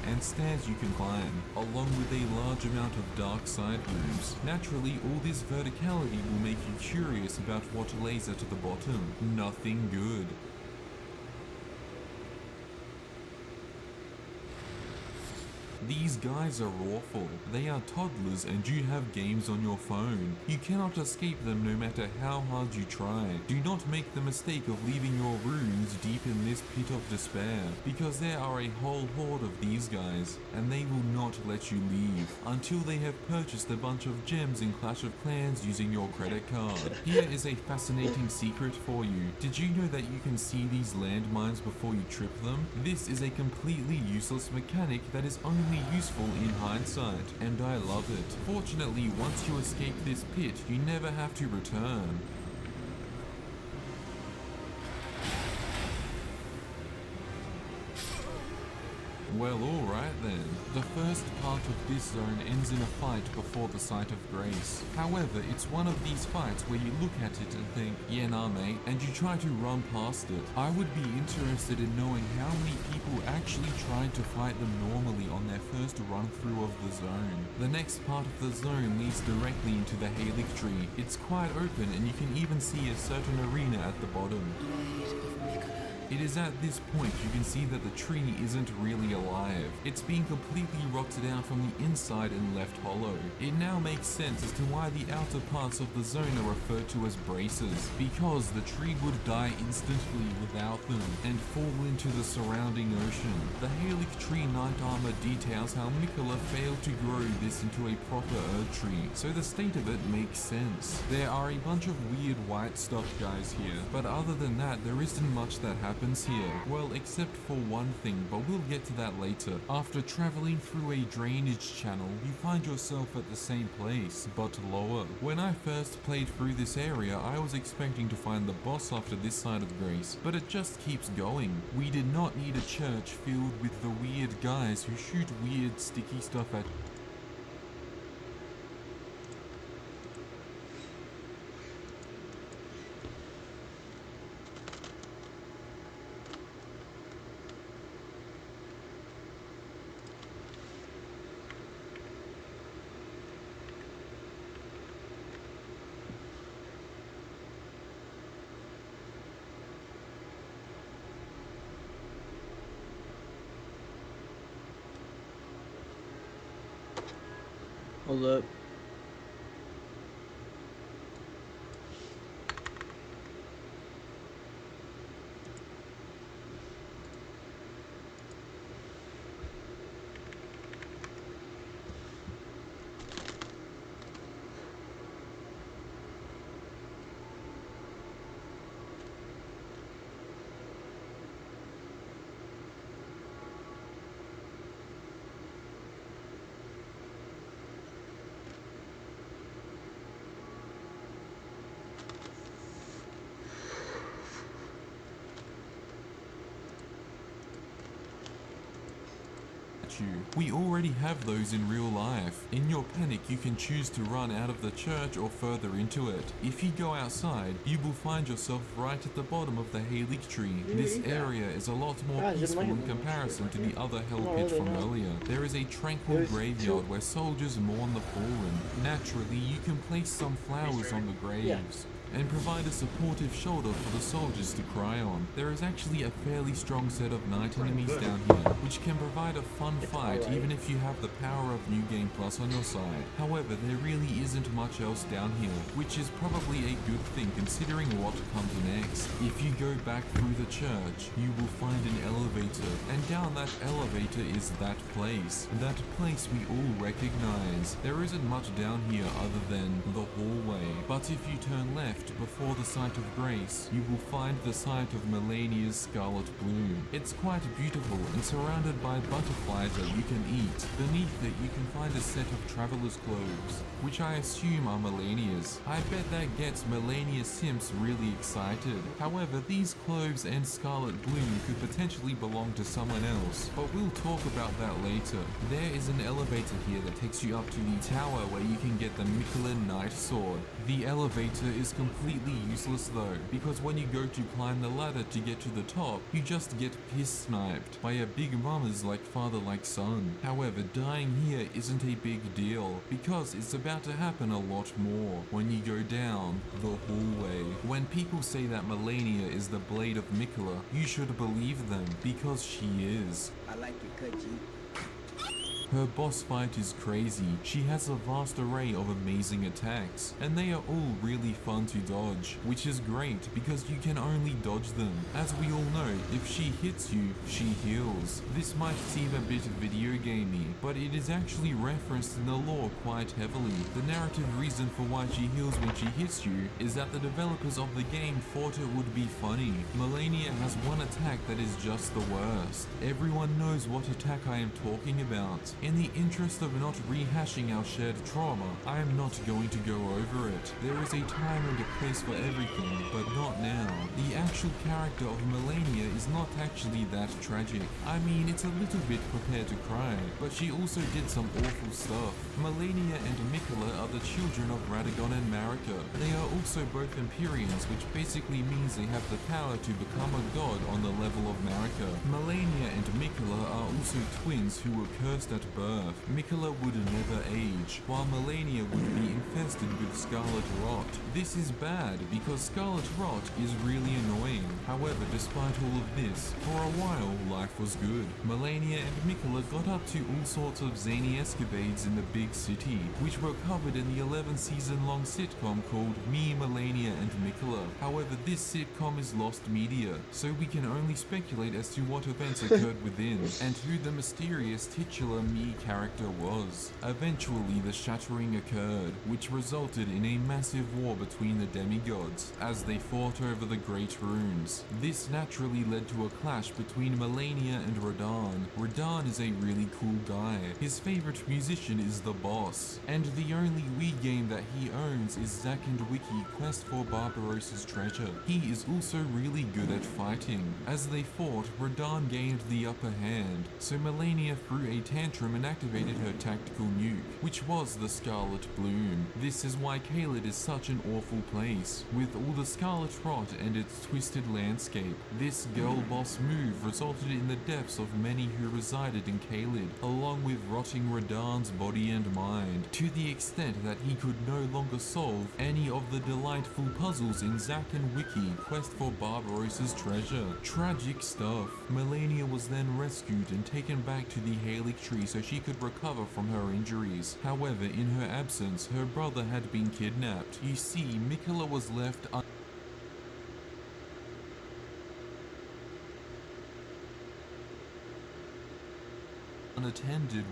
and stairs you can climb, along with a large amount of dark side rooms. Naturally, all this verticality will make you curious about what lays at the bottom. Nothing good. These guys are awful. They are toddlers and you have games on your phone. You cannot escape them no matter how hard you try. Do not make the mistake of leaving your runes deep in this pit of despair, because there are a whole horde of these guys, and they will not let you leave until they have purchased a bunch of gems in Clash of Clans using your credit card. Here is a fascinating secret for you. Did you know that you can see these landmines before you trip them? This is a completely useless mechanic that is only useful in hindsight, and I love it. Fortunately, once you escape this pit, you never have to return. Well, alright then. The first part of this zone ends in a fight before the Sight of Grace. However, it's one of these fights where you look at it and think, yeah nah mate, and you try to run past it. I would be interested in knowing how many people actually tried to fight them normally on their first run through of the zone. The next part of the zone leads directly into the Halix tree. It's quite open and you can even see a certain arena at the bottom. It is at this point you can see that the tree isn't really alive. It's being completely rotted out from the inside and left hollow. It now makes sense as to why the outer parts of the zone are referred to as braces, because the tree would die instantly without them and fall into the surrounding ocean. The Halix tree Knight armor details how Miquella failed to grow this into a proper Erd tree, so the state of it makes sense. There are a bunch of weird white stuff guys here, but other than that there isn't much that happens. happens here. Well, except for one thing, but we'll get to that later. After traveling through a drainage channel, you find yourself at the same place, but lower. When I first played through this area, I was expecting to find the boss after this side of Grace, but it just keeps going. We did not need a church filled with the weird guys who shoot weird sticky stuff at
Hold up.
you. We already have those in real life. In your panic, you can choose to run out of the church or further into it. If you go outside, you will find yourself right at the bottom of the Halig tree. This area is a lot more peaceful in comparison to the other hell pit from earlier. There is a tranquil graveyard where soldiers mourn the fallen. Naturally, you can place some flowers on the graves and provide a supportive shoulder for the soldiers to cry on. There is actually a fairly strong set of night enemies down here, which can provide a fun fight even if you have the power of New Game Plus on your side. However, there really isn't much else down here, which is probably a good thing considering what comes next. If you go back through the church, you will find an elevator, and down that elevator is that place. That place we all recognize. There isn't much down here other than the hallway, but if you turn left before the site of Grace, you will find the site of Melania's Scarlet Bloom. It's quite beautiful and surrounded by butterflies that you can eat. Beneath it, you can find a set of traveler's clothes, which I assume are Melania's. I bet that gets Melania Simps really excited. However, these clothes and Scarlet Bloom could potentially belong to someone else, but we'll talk about that later. There is an elevator here that takes you up to the tower where you can get the Michelin Knight Sword. The elevator is completely useless though, because when you go to climb the ladder to get to the top, you just get piss sniped by a big mamas like father like son. However, dying here isn't a big deal, because it's about to happen a lot more when you go down the hallway. When people say that Melania is the blade of Mikola, you should believe them, because she is.
I like your cut, G.
Her boss fight is crazy. She has a vast array of amazing attacks, and they are all really fun to dodge, which is great because you can only dodge them. As we all know, if she hits you, she heals. This might seem a bit video gamey, but it is actually referenced in the lore quite heavily. The narrative reason for why she heals when she hits you is that the developers of the game thought it would be funny. Melania has one attack that is just the worst. Everyone knows what attack I am talking about. In the interest of not rehashing our shared trauma, I am not going to go over it. There is a time and a place for everything, but not now. The actual character of Melania is not actually that tragic. I mean, it's a little bit prepared to cry, but she also did some awful stuff. Melania and Mikola are the children of Radagon and Marika. They are also both Empyreans, which basically means they have the power to become a god on the level of Marika. Melania and Mikola are also twins who were cursed at birth. Mikola would never age, while Melania would be infested with Scarlet Rot. This is bad, because Scarlet Rot is really annoying. However, despite all of this, for a while life was good. Melania and Mikola got up to all sorts of zany escapades in the big city, which were covered in the 11-season-long sitcom called Me, Melania and Mikola. However, this sitcom is lost media, so we can only speculate as to what events occurred within, and who the mysterious titular enemy character was. Eventually, the shattering occurred, which resulted in a massive war between the demigods as they fought over the Great Runes. This naturally led to a clash between Melania and Radahn. Radahn is a really cool guy. His favorite musician is The Boss, and the only Wii game that he owns is Zack and Wiki Quest for Barbarossa's Treasure. He is also really good at fighting. As they fought, Radahn gained the upper hand, so Melania threw a tantrum and activated her tactical nuke, which was the Scarlet Bloom. This is why Caelid is such an awful place, with all the Scarlet Rot and its twisted landscape. This girl boss move resulted in the deaths of many who resided in Caelid, along with rotting Radahn's body and mind, to the extent that he could no longer solve any of the delightful puzzles in Zack and Wiki Quest for Barbarossa's Treasure. Tragic stuff. Melania was then rescued and taken back to the Halig Tree so she could recover from her injuries. However, in her absence, her brother had been kidnapped. You see, Miquella was left unattended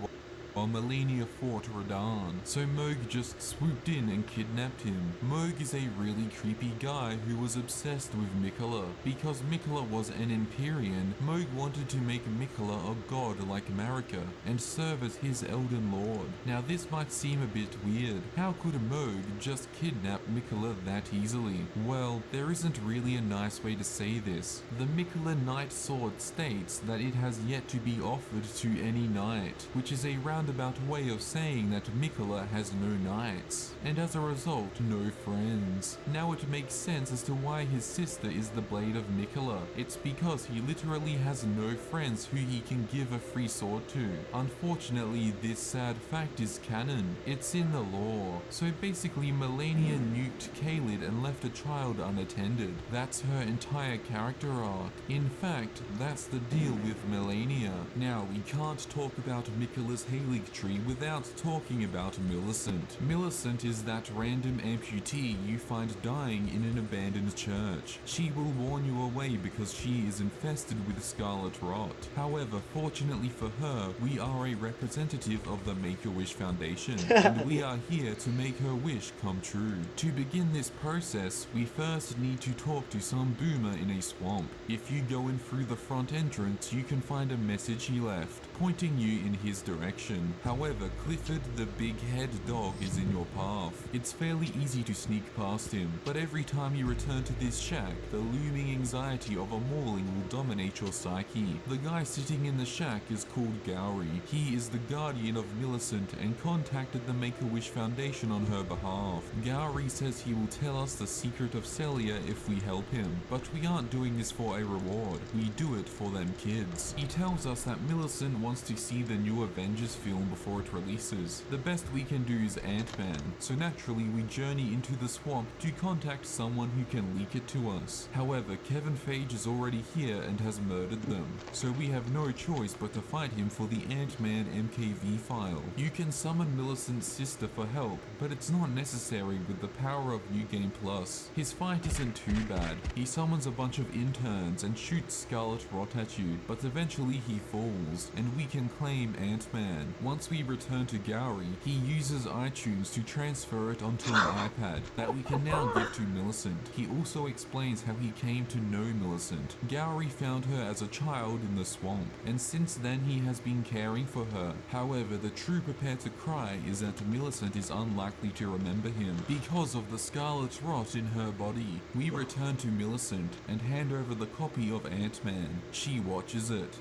while Melania fought Radahn, so Moog just swooped in and kidnapped him. Moog is a really creepy guy who was obsessed with Miquella. Because Miquella was an Empyrean, Moog wanted to make Miquella a god like Marika and serve as his Elden Lord. Now this might seem a bit weird. How could Moog just kidnap Miquella that easily? Well, there isn't really a nice way to say this. The Miquella Knight Sword states that it has yet to be offered to any knight, which is a roundabout way of saying that Miquella has no knights, and as a result, no friends. Now it makes sense as to why his sister is the Blade of Miquella. It's because he literally has no friends who he can give a free sword to. Unfortunately, this sad fact is canon. It's in the lore. So basically, Melania nuked Caelid and left a child unattended. That's her entire character arc. In fact, that's the deal with Melania. Now, we can't talk about Miquella's Halig Tree without talking about Millicent. Millicent is that random amputee you find dying in an abandoned church. She will warn you away because she is infested with scarlet rot. However, fortunately for her, we are a representative of the Make-A-Wish Foundation, and we are here to make her wish come true. To begin this process, we first need to talk to some boomer in a swamp. If you go in through the front entrance, you can find a message he left, pointing you in his direction. However, Clifford the big head dog is in your path. It's fairly easy to sneak past him, but every time you return to this shack, the looming anxiety of a mauling will dominate your psyche. The guy sitting in the shack is called Gowry. He is the guardian of Millicent and contacted the Make-A-Wish Foundation on her behalf. Gowry says he will tell us the secret of Celia if we help him, but we aren't doing this for a reward. We do it for them kids. He tells us that Millicent wants to see the new Avengers film before it releases. The best we can do is Ant-Man, so naturally we journey into the swamp to contact someone who can leak it to us. However, Kevin Feige is already here and has murdered them, so we have no choice but to fight him for the Ant-Man MKV file. You can summon Millicent's sister for help, but it's not necessary with the power of New Game Plus. His fight isn't too bad. He summons a bunch of interns and shoots Scarlet Rot at you, but eventually he falls, and we can claim Ant-Man. Once we return to Gowry, he uses iTunes to transfer it onto an iPad that we can now give to Millicent. He also explains how he came to know Millicent. Gowry found her as a child in the swamp, and since then he has been caring for her. However, the true prepare to cry is that Millicent is unlikely to remember him because of the scarlet rot in her body. We return to Millicent and hand over the copy of Ant-Man. She watches it.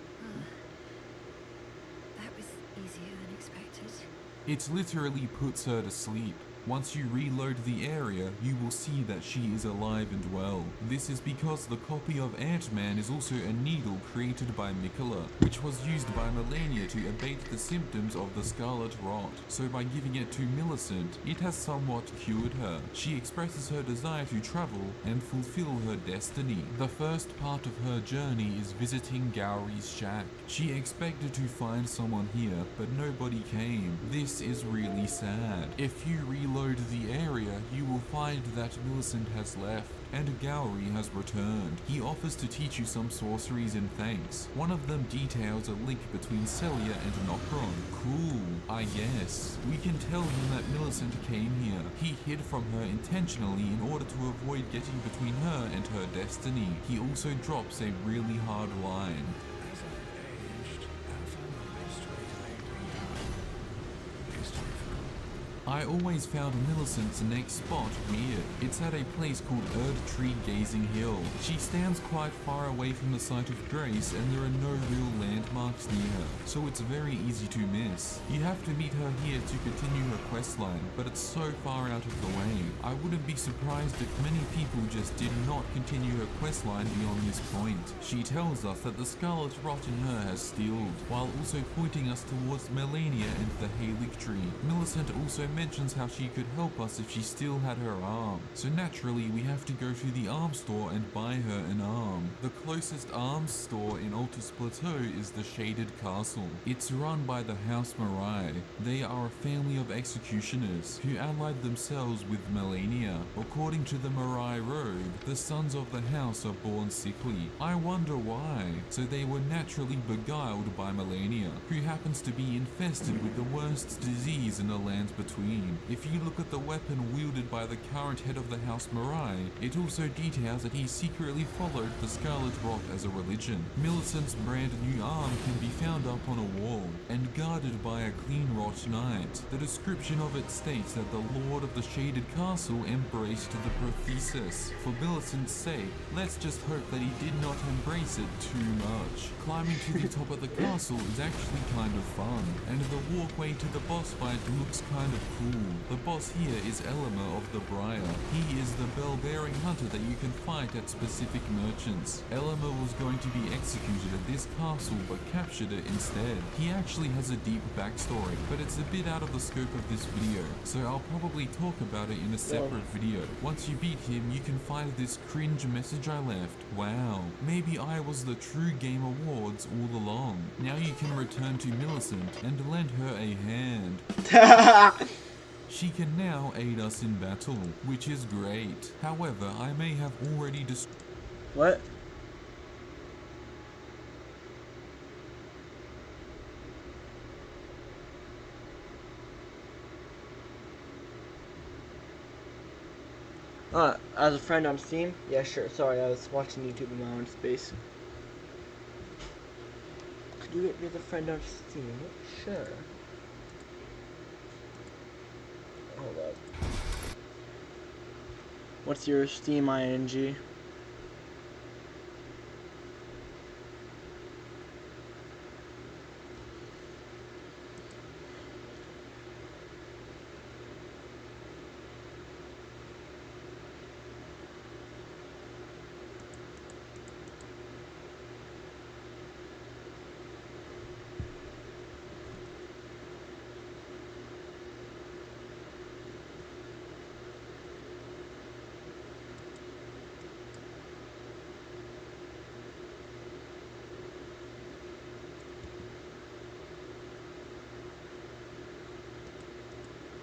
That was easier than expected.
It literally puts her to sleep. Once you reload the area, you will see that she is alive and well. This is because the copy of Ant-Man is also a needle created by Miquella, which was used by Melania to abate the symptoms of the scarlet rot. So by giving it to Millicent, it has somewhat cured her. She expresses her desire to travel and fulfill her destiny. The first part of her journey is visiting Gowry's shack. She expected to find someone here, but nobody came. This is really sad. If you reload reload the area, you will find that Millicent has left, and Gowry has returned. He offers to teach you some sorceries in thanks. One of them details a link between Celia and Nocron. Cool, I guess. We can tell him that Millicent came here. He hid from her intentionally in order to avoid getting between her and her destiny. He also drops a really hard line.
As I've aged, I found the best way to make me young is to live.
I always found Millicent's next spot weird. It's at a place called Erdtree Gazing Hill. She stands quite far away from the site of Grace and there are no real landmarks near her, so it's very easy to miss. You have to meet her here to continue her questline, but it's so far out of the way. I wouldn't be surprised if many people just did not continue her questline beyond this point. She tells us that the Scarlet Rot in her has stilled, while also pointing us towards Melania and the Halic Tree. Millicent also mentions how she could help us if she still had her arm, so naturally we have to go to the arms store and buy her an arm. The closest arms store in Altus Plateau is the Shaded Castle. It's run by the House Marai. They are a family of executioners who allied themselves with Melania. According to the Marai Road, the sons of the house are born sickly. I wonder why. So they were naturally beguiled by Melania, who happens to be infested with the worst disease in the lands between. If you look at the weapon wielded by the current head of the House Marai, it also details that he secretly followed the Scarlet Rot as a religion. Millicent's brand new arm can be found up on a wall and guarded by a clean rot knight. The description of it states that the Lord of the Shaded Castle embraced the prothesis. For Millicent's sake, let's just hope that he did not embrace it too much. Climbing to the top of the castle is actually kind of fun, and the walkway to the boss fight looks kind of cool. The boss here is Elmer of the Briar. He is the bell-bearing hunter that you can fight at specific merchants. Elmer was going to be executed at this castle but captured it instead. He actually has a deep backstory, but it's a bit out of the scope of this video, so I'll probably talk about it in a separate video. Once you beat him, you can find this cringe message I left. Wow, maybe I was the True Game Awards all along. Now you can return to Millicent and lend her a hand. She can now aid us in battle, which is great. However, I may have already
What? As a friend on Steam? Yeah, sure. Sorry, I was watching YouTube in my own space. Could you get me the friend on Steam? Sure. Hold up. What's your Steam ING?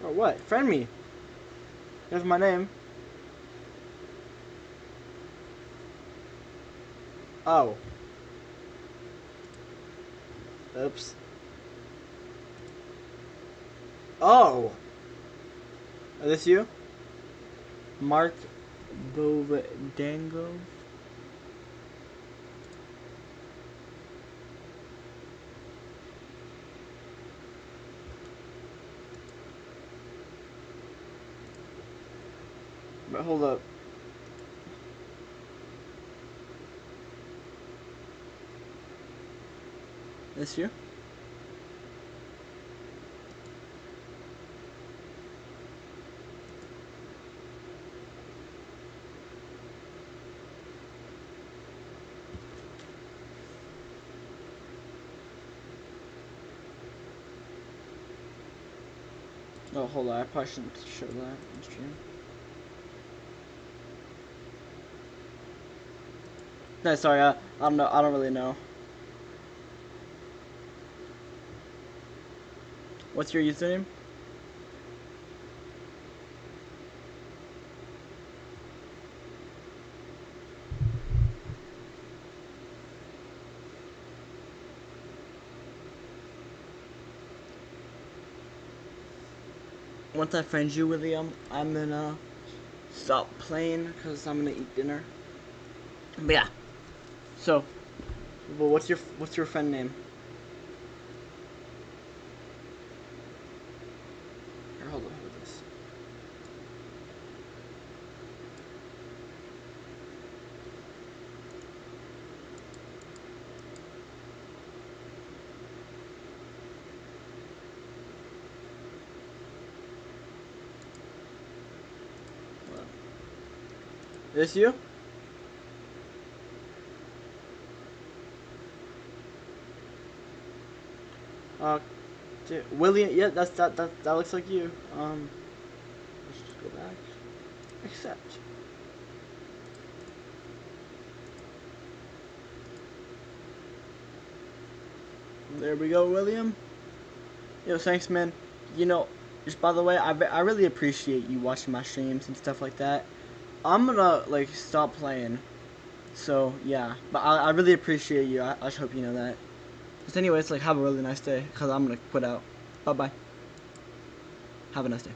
Or what? Friend me. Here's my name. Oh. Oops. Oh. Is this you? Mark Bovedango? But hold up. This you? Oh, hold on. I probably shouldn't show that on stream. No, sorry. I don't know. I don't really know. What's your username? once I friend you, William, I'm gonna stop playing because I'm gonna eat dinner. But yeah. So, well, what's your friend name? Here, hold on, hold this. This you? William. Yeah, that looks like you. Let's just go back. Accept. There we go, William. Yo, thanks, man. You know, just by the way, I really appreciate you watching my streams and stuff like that. I'm gonna like stop playing. So yeah, but I really appreciate you. I just hope you know that. Just anyways, like have a really nice day, cause I'm gonna quit out. Bye bye. Have a nice day.